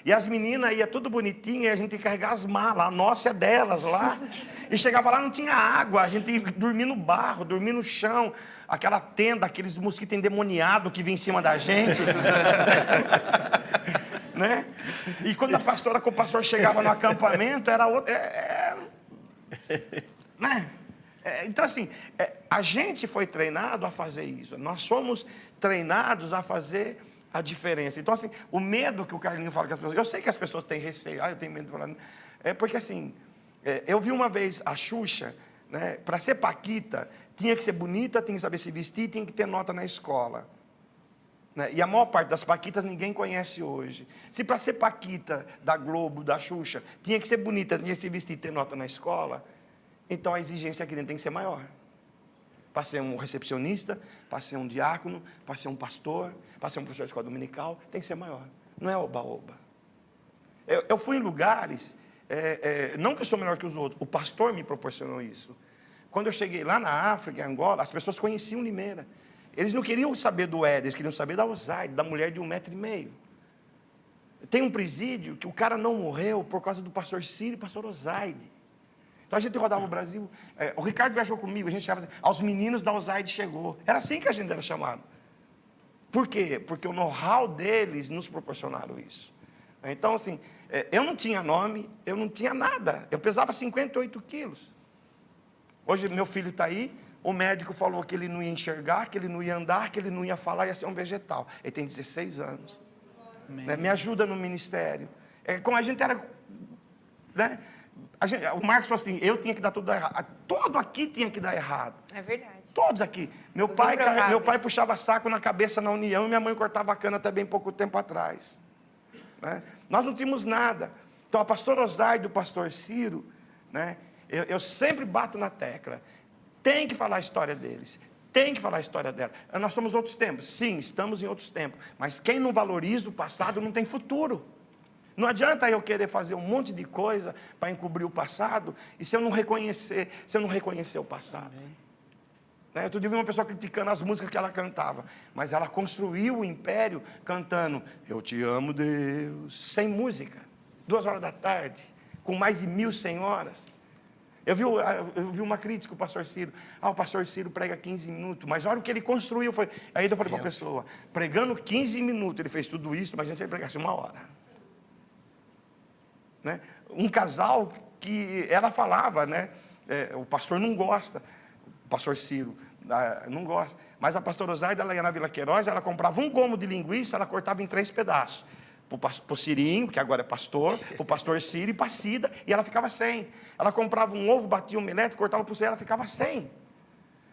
E as meninas iam tudo bonitinho, e a gente ia carregar as malas, a nossa é delas lá. E chegava lá, não tinha água, a gente ia dormir no barro, dormir no chão. Aquela tenda, aqueles mosquitos endemoniados que vinham em cima da gente. Né? E quando a pastora com o pastor chegava no acampamento, era outro... né? Então, assim, a gente foi treinado a fazer isso. Nós somos treinados a fazer a diferença. Então, assim, o medo que o Carlinho fala que as pessoas... Eu sei que as pessoas têm receio. Eu tenho medo de falar... porque, assim, eu vi uma vez a Xuxa, né? Para ser paquita, tinha que ser bonita, tinha que saber se vestir, tinha que ter nota na escola. Né? E a maior parte das paquitas ninguém conhece hoje. Se para ser paquita da Globo, da Xuxa, tinha que ser bonita, tinha que se vestir e ter nota na escola... Então, a exigência aqui dentro tem que ser maior. Para ser um recepcionista, para ser um diácono, para ser um pastor, para ser um professor de escola dominical, tem que ser maior. Não é oba-oba. Eu fui em lugares, não que eu sou melhor que os outros, o pastor me proporcionou isso. Quando eu cheguei lá na África, em Angola, as pessoas conheciam Limeira. Eles não queriam saber do Éder, eles queriam saber da Osaide, da mulher de 1,5 metro. Tem um presídio que o cara não morreu por causa do pastor Ciro e pastor Osaide. Então a gente rodava o Brasil, o Ricardo viajou comigo, a gente chamava assim, aos meninos da Osaide chegou. Era assim que a gente era chamado. Por quê? Porque o know-how deles nos proporcionaram isso. Então, assim, eu não tinha nome, eu não tinha nada. Eu pesava 58 quilos. Hoje meu filho está aí, o médico falou que ele não ia enxergar, que ele não ia andar, que ele não ia falar, ia ser um vegetal. Ele tem 16 anos. Né? Me ajuda no ministério. Como a gente era... Né? O Marcos falou assim, eu tinha que dar tudo errado. Todo aqui tinha que dar errado. É verdade. Todos aqui. Meu pai puxava saco na cabeça na União e minha mãe cortava cana até bem pouco tempo atrás. Né? Nós não tínhamos nada. Então, a pastora Osaide e o pastor Ciro, né, eu sempre bato na tecla. Tem que falar a história deles. Tem que falar a história dela. Nós somos outros tempos. Sim, estamos em outros tempos. Mas quem não valoriza o passado não tem futuro. Não adianta eu querer fazer um monte de coisa para encobrir o passado e se eu não reconhecer o passado. Né? Outro dia eu vi uma pessoa criticando as músicas que ela cantava, mas ela construiu o império cantando Eu te amo, Deus, sem música, 2 horas da tarde, com mais de 1000 senhoras. Eu vi uma crítica, o pastor Ciro. O pastor Ciro prega 15 minutos, mas olha o que ele construiu. Aí eu falei para a pessoa, pregando 15 minutos, ele fez tudo isso, imagina se ele pregasse 1 hora. Né? Um casal que ela falava, né? O pastor não gosta, o pastor Ciro não gosta, mas a pastora Osaide, ela ia na Vila Queiroz, ela comprava um gomo de linguiça, ela cortava em 3 pedaços, para o Cirinho, que agora é pastor, para o pastor Ciro e para a Cida, e ela ficava sem. Ela comprava um ovo, batia um omelete, cortava para o Ciro, ela ficava sem.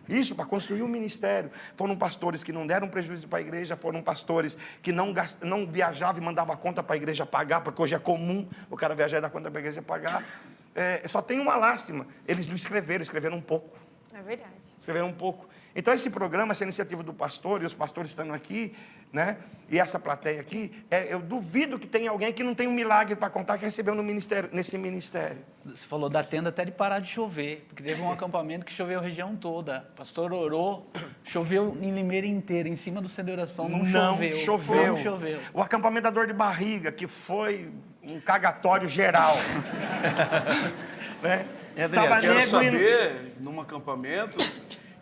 Isso, para construir um ministério. Foram pastores que não deram prejuízo para a igreja, foram pastores que não viajavam e mandavam a conta para a igreja pagar, porque hoje é comum o cara viajar e dar conta para a igreja pagar. Só tem uma lástima, eles não escreveram um pouco. É verdade. Escreveram um pouco. Então esse programa, essa iniciativa do pastor, e os pastores estando aqui, né, e essa plateia aqui, eu duvido que tenha alguém que não tem um milagre para contar que recebeu nesse ministério. Você falou da tenda até de parar de chover, porque teve um acampamento que choveu a região toda. O pastor orou, choveu em Limeira inteira, em cima do centro de oração, não choveu. O acampamento da dor de barriga, que foi um cagatório geral. Né? Adriano, Tava Quero nego saber, num acampamento,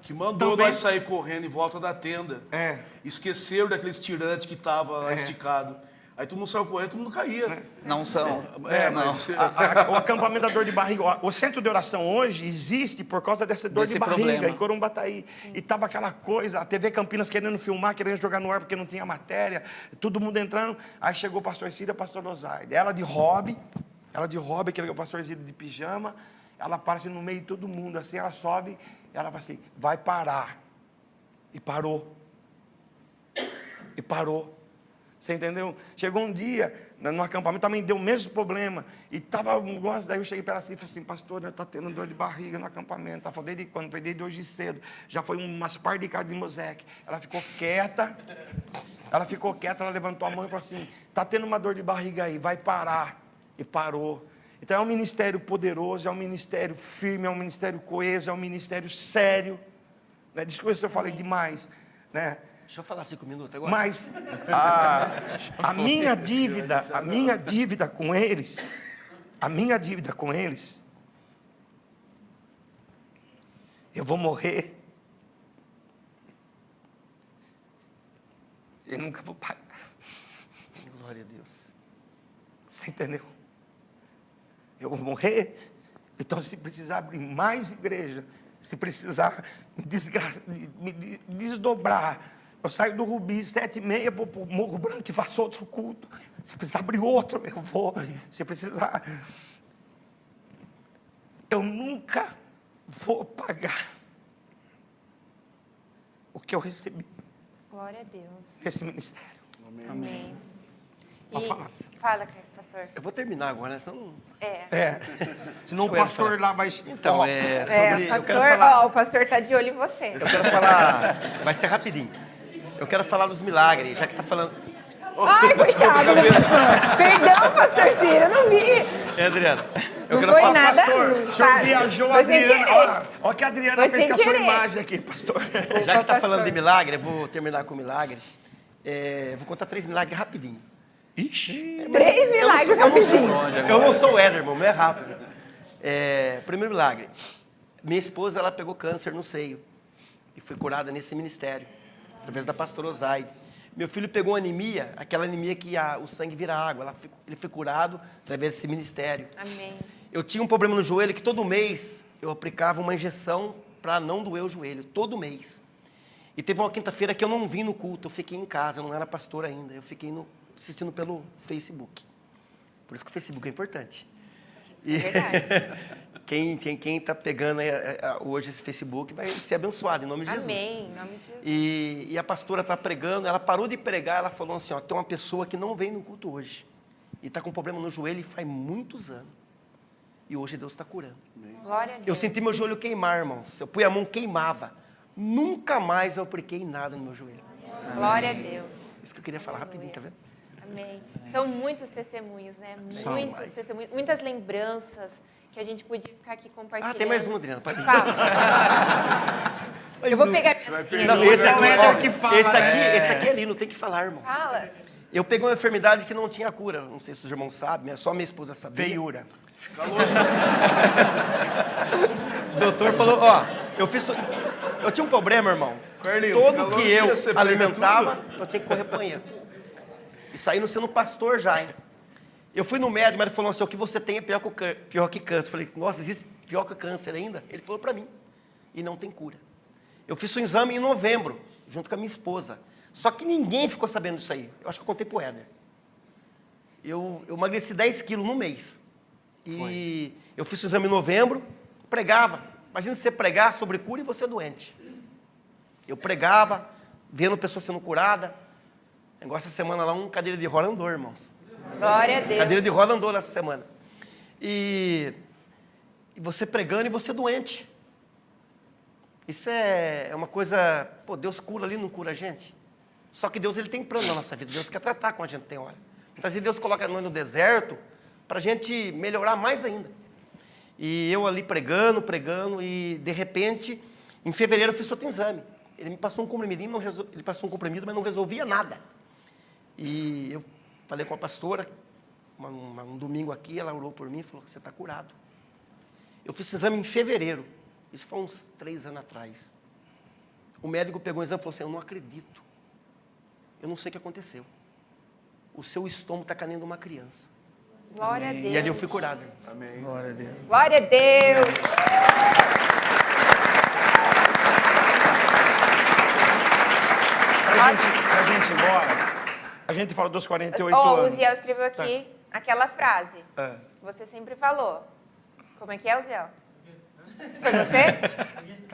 que mandou Também. nós sair correndo em volta da tenda. É. Esqueceram daqueles tirantes que tava lá esticado. Aí todo mundo saiu correndo, todo mundo caía. Não são. Mas... O acampamento da dor de barriga, o centro de oração hoje existe por causa dessa dor Desse de barriga problema. em Corumbataí. E tava aquela coisa, a TV Campinas querendo filmar, querendo jogar no ar porque não tinha matéria, todo mundo entrando. Aí chegou o pastor Cida e o pastor Osaide. Ela de hobby, aquele é o pastor Cida de pijama, ela aparece no meio de todo mundo, assim, ela sobe, ela fala assim, vai parar. E parou. E parou. Você entendeu? Chegou um dia, no acampamento, também deu o mesmo problema. E estava um negócio, daí eu cheguei para ela assim e falei assim, pastor, está tendo dor de barriga no acampamento. Ela falou, desde quando? Foi desde hoje cedo. Já foi umas par de casa de Mosec. Ela ficou quieta, ela levantou a mão e falou assim, está tendo uma dor de barriga aí, vai parar. E parou. Então é um ministério poderoso, é um ministério firme, é um ministério coeso, é um ministério sério. Né? Desculpa se eu falei demais, né? Deixa eu falar 5 minutos agora. Mas a minha dívida com eles, eu vou morrer, eu nunca vou pagar. Glória a Deus. Você entendeu? Eu vou morrer, então se precisar abrir mais igreja, se precisar me desdobrar, eu saio do Rubi, 7h30, vou para o Morro Branco e faço outro culto. Se precisar abrir outro, eu vou. Se precisar... Eu nunca vou pagar o que eu recebi Glória a Deus. desse ministério. Amém. Pode E falar. fala, pastor. Eu vou terminar agora, né? Senão... Senão o Deixa eu pastor falar. lá vai... Então, Ó, sobre... eu pastor, quero falar... o pastor está de olho em você. Eu quero falar... Vai ser rapidinho. Eu quero falar dos milagres, já que tá falando... Ai, coitado do pastor. Perdão, pastor Ciro, eu não vi. Adriano, eu Não quero foi falar... nada. pastor, o senhor viajou a Foi sem Adriana. querer. Olha o que a Adriana Foi fez sem com a sua querer. imagem aqui, pastor. Já que tá pastor. falando de milagre, eu vou terminar com milagre. Vou contar 3 milagres rapidinho. Ixi. 3 milagres rapidinho. Eu não sou o Éder, irmão, não é rápido. Primeiro milagre. Minha esposa, ela pegou câncer no seio. E foi curada nesse ministério, através da pastora Osaide. Meu filho pegou anemia, aquela anemia que o sangue vira água. Ele foi curado através desse ministério. Amém. Eu tinha um problema no joelho que todo mês eu aplicava uma injeção para não doer o joelho, todo mês. E teve uma quinta-feira que eu não vim no culto, eu fiquei em casa, eu não era pastor ainda, eu fiquei assistindo pelo Facebook. Por isso que o Facebook é importante. E Verdade. quem está pegando hoje esse Facebook vai ser abençoado, em nome de Jesus. Amém, em nome de Jesus. E a pastora está pregando, ela parou de pregar, ela falou assim, ó, tem uma pessoa que não vem no culto hoje. E está com problema no joelho e faz muitos anos. E hoje Deus está curando. Glória a Deus. Eu senti meu joelho queimar, irmãos. Eu pus a mão, queimava. Nunca mais eu apliquei nada no meu joelho. Glória a Deus. Isso que eu queria falar rapidinho, tá vendo? Amém. São muitos testemunhos, né? São Muitos mais. testemunhos, muitas lembranças que a gente podia ficar aqui compartilhando. Tem mais uma, Adriana. Pode ir. Fala. Eu vou pegar minha senha Não, ali. esse aqui, É o Éder ó, que fala, esse aqui ali, não tem que falar, irmão. Fala. Eu peguei uma enfermidade que não tinha cura. Não sei se os irmãos sabem, só minha esposa sabia. Feiura. O doutor falou, ó, eu tinha um problema, irmão. Carlinhos, fica Todo longe, que eu você pega alimentava, eu tinha que correr pro banheiro. Isso aí não sendo pastor já, hein? Eu fui no médico, o médico falou assim, o que você tem é pior que câncer. Eu falei, nossa, existe pior que câncer ainda? Ele falou pra mim, e não tem cura. Eu fiz um exame em novembro, junto com a minha esposa. Só que ninguém ficou sabendo disso aí. Eu acho que eu contei pro Éder. Eu emagreci 10 quilos no mês. E eu fiz o exame em novembro, pregava. Imagina você pregar sobre cura e você doente. Eu pregava, vendo pessoas sendo curadas. Negócio essa semana lá, cadeira de roda andou, irmãos. Glória a Deus. Cadeira de roda andou nessa semana. E você pregando e você doente. Isso é uma coisa... Pô, Deus cura ali, não cura a gente. Só que Deus, ele tem plano na nossa vida. Deus quer tratar com a gente, tem hora. Muitas vezes Deus coloca nós no deserto para a gente melhorar mais ainda. E eu ali pregando, e de repente, em fevereiro eu fiz outro exame. Ele me passou um comprimido, mas não resolvia nada. E eu falei com a pastora, um domingo aqui, ela orou por mim e falou, você está curado. Eu fiz esse exame em fevereiro. Isso foi uns 3 anos atrás. O médico pegou o exame e falou assim, eu não acredito. Eu não sei o que aconteceu. O seu estômago está canendo uma criança. Glória a Deus. E ali eu fui curado. Amém. Glória a Deus. Glória a Deus. Pra gente ir embora, a gente fala dos 48 Ó, o anos. Ziel escreveu aqui aquela frase É. que você sempre falou. Como é que é, Ziel? Foi você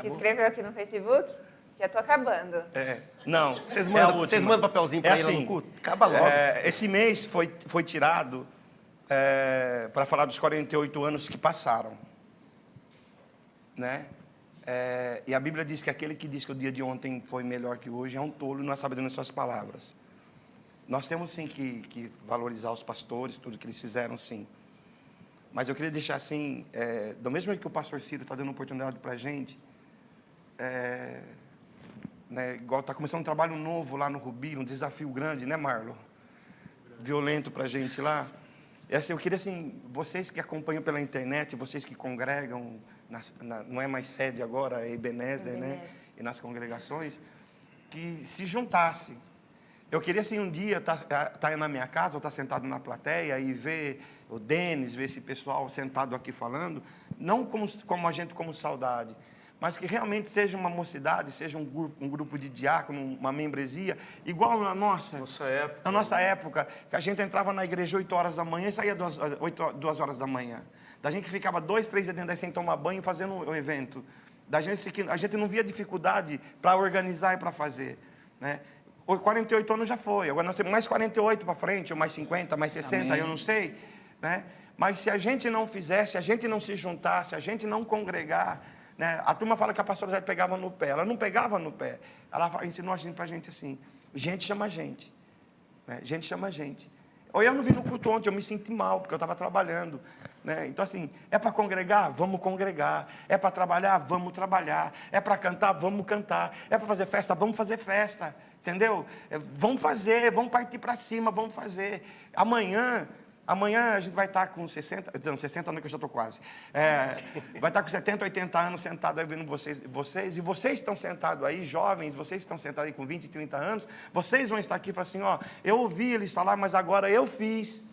que escreveu aqui no Facebook? Já estou acabando. É. Não, Vocês é a mandam, última. vocês mandam papelzinho para É ir lá assim, no culto? Acaba logo. Esse mês foi tirado para falar dos 48 anos que passaram. Né? E a Bíblia diz que aquele que diz que o dia de ontem foi melhor que hoje é um tolo e não é sabedor nas suas palavras. Nós temos sim que valorizar os pastores, tudo que eles fizeram, sim. Mas eu queria deixar assim, do mesmo jeito que o pastor Ciro está dando oportunidade para a gente, né, igual está começando um trabalho novo lá no Rubi, um desafio grande, né, Marlon? Violento para a gente lá. E assim, eu queria, assim, vocês que acompanham pela internet, vocês que congregam, não é mais sede agora, é Ebenezer, né? E nas congregações, que se juntassem. Eu queria, assim, um dia estar na minha casa, ou estar sentado na plateia e ver o Denis, ver esse pessoal sentado aqui falando, não como a gente, como saudade, mas que realmente seja uma mocidade, seja um grupo de diácono, uma membresia, igual a nossa. Na nossa época, que a gente entrava na igreja 8 horas da manhã e saía 2 horas da manhã. Da gente que ficava 2, 3 dias dentro sem tomar banho, fazendo o evento. Da gente que a gente não via dificuldade para organizar e para fazer, né? 48 anos já foi, agora nós temos mais 48 para frente, ou mais 50, mais 60, Amém. eu não sei, né? Mas se a gente não fizesse, se a gente não se juntasse, se a gente não congregar, né? A turma fala que a pastora já pegava no pé, ela não pegava no pé, ela ensinou para a gente assim, gente chama gente, né? Gente chama gente. Ou eu não vim no culto ontem, eu me senti mal, porque eu estava trabalhando, né? Então assim, é para congregar? Vamos congregar. É para trabalhar? Vamos trabalhar. É para cantar? Vamos cantar. É para fazer festa? Vamos fazer festa. Entendeu? Vamos fazer, vamos partir para cima, vamos fazer. Amanhã a gente vai estar com 60, não, 60 não, que eu já estou quase. Vai estar com 70, 80 anos sentado aí vendo vocês, e vocês estão sentados aí, jovens, vocês estão sentados aí com 20, 30 anos, vocês vão estar aqui e falar assim, ó, eu ouvi eles falar, mas agora eu fiz.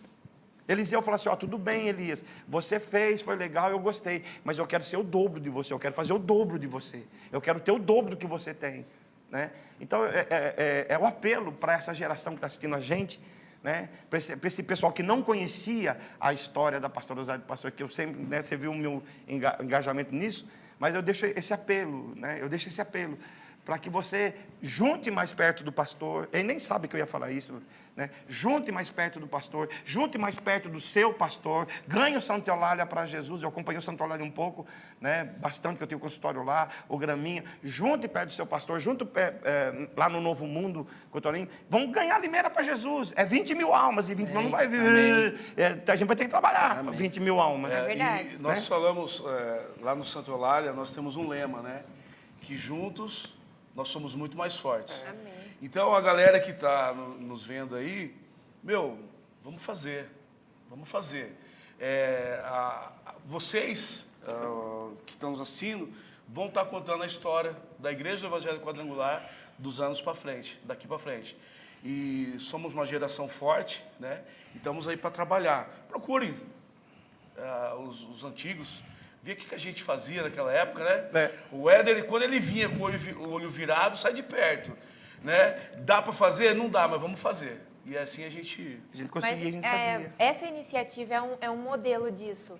Eliseu falou assim, ó, tudo bem, Elias, você fez, foi legal, eu gostei, mas eu quero ser o dobro de você, eu quero fazer o dobro de você, eu quero ter o dobro do que você tem. Né? Então, é o apelo para essa geração que está assistindo a gente, né? Para esse pessoal que não conhecia a história da pastoridade do pastor, que eu sempre, né, você viu o meu engajamento nisso, mas eu deixo esse apelo, né? Eu deixo esse apelo para que você junte mais perto do pastor. Ele nem sabe que eu ia falar isso, né? Junte mais perto do pastor, junte mais perto do seu pastor, ganhe o Santo Eulália para Jesus. Eu acompanhei o Santo Eulália um pouco, né? Bastante, que eu tenho consultório lá, o Graminha. Junte perto do seu pastor, lá no Novo Mundo, Cotorinho. Vamos ganhar Limeira para Jesus. É 20 mil almas, e 20 mil não vai vir. A gente vai ter que trabalhar, 20 mil almas. É verdade. E nós falamos, lá no Santo Eulália, nós temos um lema, né? Que juntos nós somos muito mais fortes. Amém. Então, a galera que está nos vendo aí, vamos fazer. Vamos fazer. Vocês que estão nos assistindo vão estar contando a história da Igreja Evangélica Quadrangular dos anos para frente, daqui para frente. E somos uma geração forte, né? E estamos aí para trabalhar. Procurem os antigos, ver o que a gente fazia naquela época, né? O Éder, quando ele vinha com o olho virado, sai de perto, né? Dá para fazer? Não dá, mas vamos fazer. E assim a gente conseguia, a gente fazia. Essa iniciativa é um modelo disso,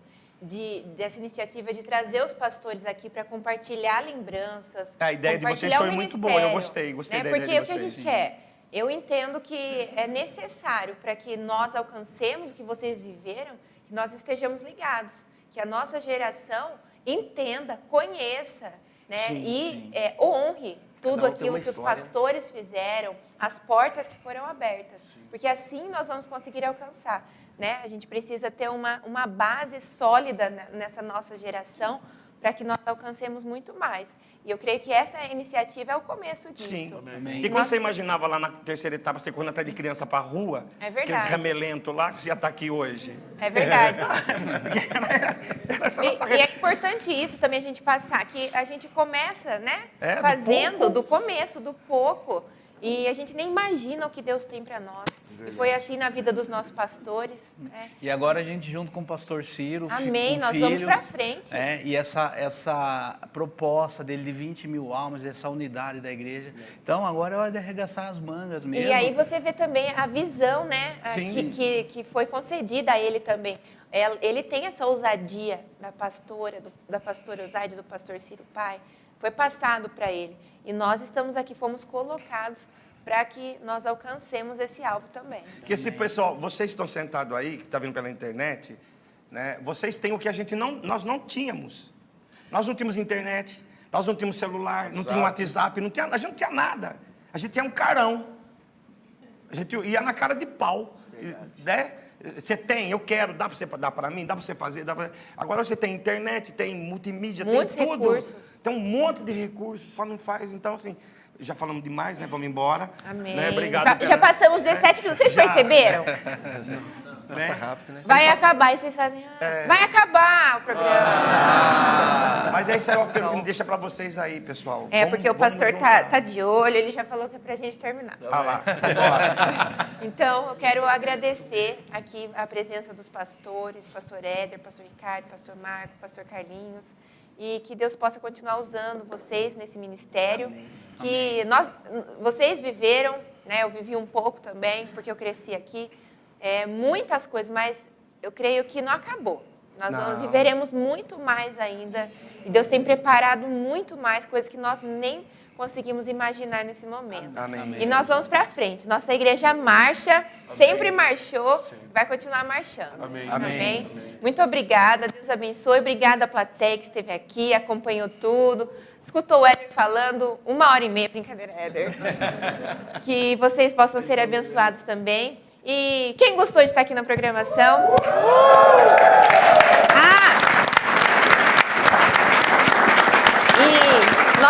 dessa iniciativa de trazer os pastores aqui para compartilhar lembranças. A ideia de vocês compartilhar foi o muito boa, eu gostei né? da ideia Porque de o que a vocês. gente quer? Eu entendo que é necessário para que nós alcancemos o que vocês viveram, que nós estejamos ligados, que a nossa geração entenda, conheça, né? E honre tudo Cada um tem aquilo uma que os história. pastores fizeram, as portas que foram abertas. Porque assim nós vamos conseguir alcançar, né? A gente precisa ter uma base sólida nessa nossa geração para que nós alcancemos muito mais. E eu creio que essa iniciativa é o começo disso. Sim. Amém. E quando você imaginava lá na terceira etapa, você correndo atrás de criança para a rua, É verdade. aqueles remelentos lá, que você ia estar aqui hoje. É verdade. Era essa nossa E é importante isso também a gente passar, que a gente começa, né? É, do fazendo pouco. do começo, do pouco. E a gente nem imagina o que Deus tem para nós. E foi assim na vida dos nossos pastores. Né? E agora a gente junto com o pastor Ciro, Amém, um nós filho, vamos para frente. E essa proposta dele de 20 mil almas, essa unidade da igreja. Então agora é hora de arregaçar as mangas mesmo. E aí você vê também a visão, né? Sim. Que foi concedida a ele também. Ele tem essa ousadia da pastora Osaide, do pastor Ciro Pai. Foi passado para ele. E nós estamos aqui, fomos colocados para que nós alcancemos esse alvo também. Porque esse pessoal, vocês estão sentados aí, que está vindo pela internet, né? Vocês têm o que nós não tínhamos. Nós não tínhamos internet, nós não tínhamos celular, não tínhamos WhatsApp, a gente não tinha nada. A gente tinha um carão. A gente ia na cara de pau. Né? Você tem, eu quero, dá para você dar para mim, dá para você fazer. Agora você tem internet, tem multimídia, Muitos tem tudo. recursos. Tem um monte de recursos, só não faz. Então, assim, já falamos demais, né? Vamos embora. Amém. Né? Obrigado. Já passamos 17 minutos, vocês perceberam? Passa rápido, né? Vai acabar, e vocês fazem, vai acabar o programa. Mas essa é uma pergunta que deixa para vocês aí, pessoal. Porque o pastor tá de olho, ele já falou que é para a gente terminar. Ah lá, bora. Então, eu quero agradecer aqui a presença dos pastores, pastor Éder, pastor Ricardo, pastor Marco, pastor Carlinhos, e que Deus possa continuar usando vocês nesse ministério, que vocês viveram, né? Eu vivi um pouco também, porque eu cresci aqui, muitas coisas, mas eu creio que não acabou. Nós viveremos muito mais ainda, e Deus tem preparado muito mais coisas que nós nem conseguimos imaginar nesse momento. Amém. E nós vamos para frente. Nossa igreja marcha, sempre marchou, vai continuar marchando. Amém. Amém. Muito obrigada, Deus abençoe. Obrigada à plateia que esteve aqui, acompanhou tudo. Escutou o Éder falando 1h30, brincadeira, Éder. Que vocês possam ser abençoados também. E quem gostou de estar aqui na programação? E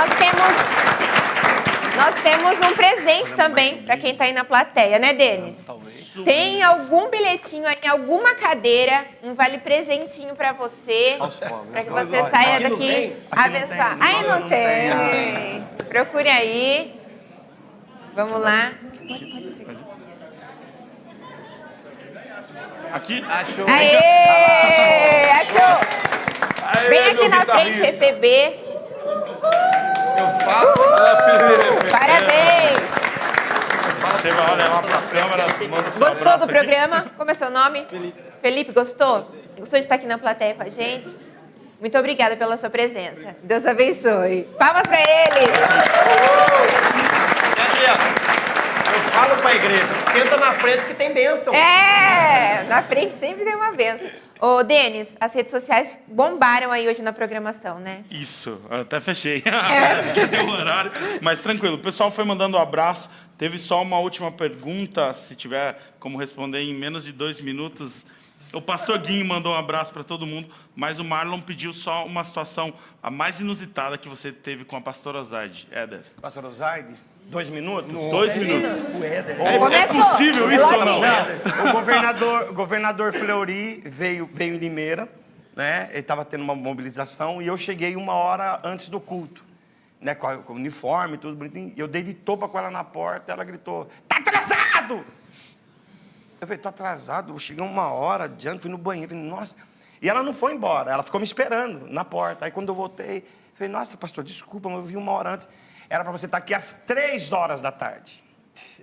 nós temos um presente também para quem está aí na plateia, né, Denis? Talvez. Tem algum bilhetinho aí, alguma cadeira, um vale presentinho para você, para que você saia Aqui não daqui tem? abençoado. Aí não tem. Procure aí. Vamos lá. Aqui? Achou? Aê! Achou! Aê, Vem aqui meu na frente guitarrista. receber. Eu falo. Parabéns! Você vai olhar lá pra câmera, manda o seu Gostou abraço do aqui. programa? Como é seu nome? Felipe, gostou? Gostou de estar aqui na plateia com a gente? Muito obrigada pela sua presença. Deus abençoe. Palmas para ele! Eu falo pra igreja, senta na frente que tem bênção. Na frente sempre tem uma benção. Ô, Denis, as redes sociais bombaram aí hoje na programação, né? Isso, eu até fechei. Porque deu o horário. Mas tranquilo, o pessoal foi mandando um abraço. Teve só uma última pergunta, se tiver como responder em menos de 2 minutos. O pastor Guinho mandou um abraço para todo mundo, mas o Marlon pediu só uma situação a mais inusitada que você teve com a pastora Osaide. Éder. Pastor Osaide, 2 minutos? 2 minutos. O Éder. É possível isso ou não? O governador Fleury veio em Limeira, né? Ele estava tendo uma mobilização e eu cheguei 1 hora antes do culto, né? Com o uniforme, tudo bonitinho. Eu dei de topa com ela na porta, ela gritou: "Tá atrasado!" Eu falei: "Tô atrasado." Eu cheguei 1 hora adiante, fui no banheiro, falei: "Nossa." E ela não foi embora, ela ficou me esperando na porta. Aí quando eu voltei, falei: "Nossa, pastor, desculpa, mas eu vi 1 hora antes. Era para você estar aqui às 3 horas da tarde,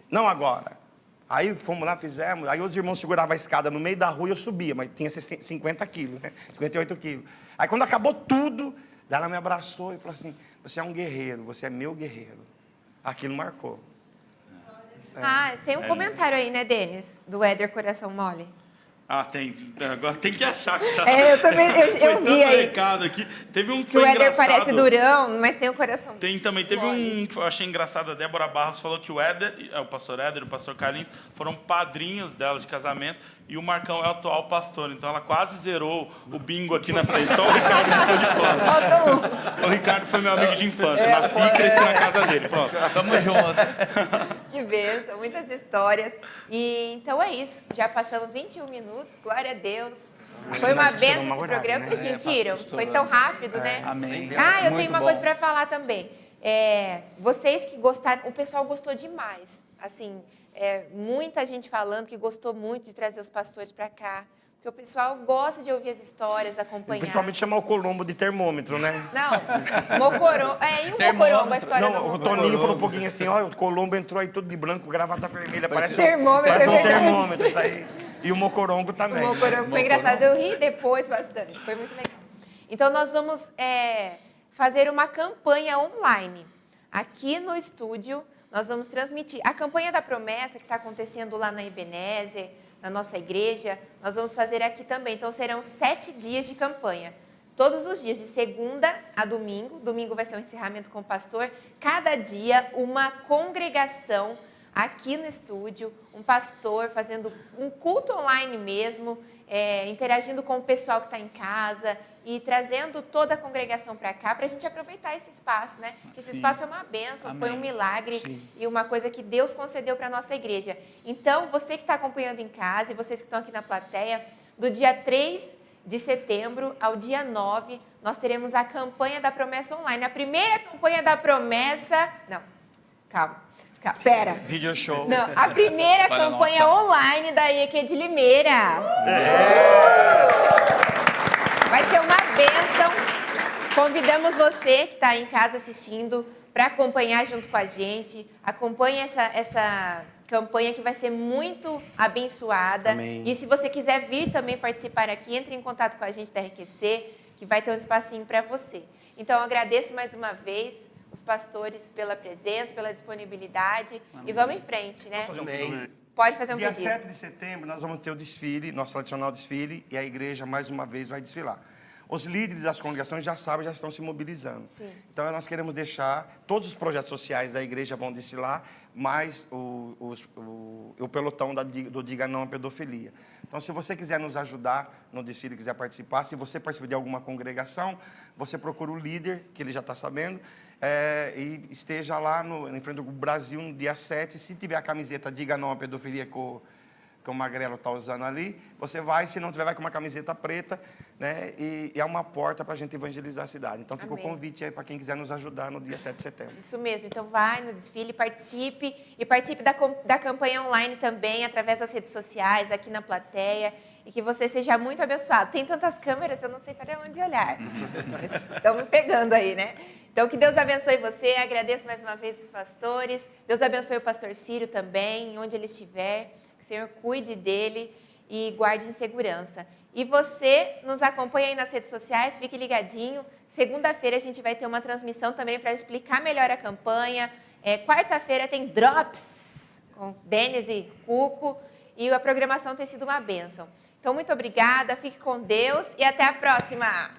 não agora." Aí fomos lá, fizemos. Aí os irmãos seguravam a escada no meio da rua e eu subia, mas tinha 50 quilos, né? 58 quilos. Aí quando acabou tudo, ela me abraçou e falou assim: "Você é um guerreiro, você é meu guerreiro." Aquilo marcou. Tem um comentário aí, né, Denis? Do Éder Coração Mole. Ah, tem. Agora tem que achar que tá. Eu também, eu Foi vi tanto aí. recado aqui. Teve um que Que o foi Éder engraçado. parece durão, mas tem o coração. Teve um que eu achei engraçado. A Débora Barros falou que o pastor Éder e o pastor Carlinhos foram padrinhos dela de casamento e o Marcão é o atual pastor. Então ela quase zerou o bingo aqui na frente. Só o Ricardo ficou de fora. Falta O Ricardo foi meu amigo de infância. Nasci e cresci na casa dele. Pronto. Tamo junto. Que bênção, muitas histórias. E então é isso. Já passamos 21 minutos, glória a Deus. Foi uma nós bênção estouramos esse horário, programa, né? vocês sentiram? passou Foi estourando. tão rápido, né? Amém. Ah, eu Muito tenho uma bom. coisa para falar também. Vocês que gostaram, o pessoal gostou demais. Assim, muita gente falando que gostou muito de trazer os pastores para cá. Porque o pessoal gosta de ouvir as histórias, acompanhar. Principalmente chamar o Colombo de termômetro, né? Não, Mocorongo. E o Mocorongo, a história do Não, o Mocorongo? Toninho falou um pouquinho assim, ó, o Colombo entrou aí tudo de branco, gravata vermelha, parece Termômetro, parece é um verdade. termômetro isso aí. E o Mocorongo também. O Mocorongo foi engraçado, eu ri depois bastante, foi muito legal. Então, nós vamos fazer uma campanha online. Aqui no estúdio, nós vamos transmitir a campanha da promessa que está acontecendo lá na Ebenezer, na nossa igreja, nós vamos fazer aqui também. Então, serão 7 dias de campanha. Todos os dias, de segunda a domingo. Domingo vai ser o encerramento com o pastor. Cada dia, uma congregação aqui no estúdio, um pastor fazendo um culto online mesmo, interagindo com o pessoal que está em casa e trazendo toda a congregação para cá, para a gente aproveitar esse espaço, né? Porque esse espaço é uma bênção, Amém. foi um milagre e uma coisa que Deus concedeu para a nossa igreja. Então, você que está acompanhando em casa e vocês que estão aqui na plateia, do dia 3 de setembro ao dia 9, nós teremos a campanha da promessa online. A primeira campanha da promessa... Não, calma. Pera. Video show. Não, a primeira Olha, campanha nossa. online da IEQ de Limeira. Vai ser uma bênção. Convidamos você que está em casa assistindo para acompanhar junto com a gente. Acompanhe essa campanha que vai ser muito abençoada. Amém. E se você quiser vir também participar aqui, entre em contato com a gente da RQC, que vai ter um espacinho para você. Então, eu agradeço mais uma vez os pastores pela presença, pela disponibilidade. Amém. E vamos em frente, né? Pode fazer um Dia pedido. 7 de setembro nós vamos ter o desfile, nosso tradicional desfile, e a igreja mais uma vez vai desfilar. Os líderes das congregações já sabem, já estão se mobilizando. Sim. Então nós queremos deixar, todos os projetos sociais da igreja vão desfilar, mais o pelotão do Diga Não à Pedofilia. Então se você quiser nos ajudar no desfile, quiser participar, se você participa de alguma congregação, você procura o líder, que ele já está sabendo, e esteja lá em frente do Brasil no dia 7. Se tiver a camiseta Diga Não à Pedofilia que o Magrelo está usando ali, você vai, se não tiver, vai com uma camiseta preta, né? E é uma porta para a gente evangelizar a cidade. Então fica Amém. o convite aí para quem quiser nos ajudar no dia 7 de setembro. Isso mesmo, então vai no desfile, participe e participe da campanha online também, através das redes sociais, aqui na plateia, e que você seja muito abençoado. Tem tantas câmeras, eu não sei para onde olhar. Estão me pegando aí, né? Então, que Deus abençoe você, agradeço mais uma vez os pastores, Deus abençoe o pastor Círio também, onde ele estiver, que o Senhor cuide dele e guarde em segurança. E você nos acompanha aí nas redes sociais, fique ligadinho. Segunda-feira a gente vai ter uma transmissão também para explicar melhor a campanha. Quarta-feira tem Drops com Denis e Cuco e a programação tem sido uma bênção. Então, muito obrigada, fique com Deus e até a próxima!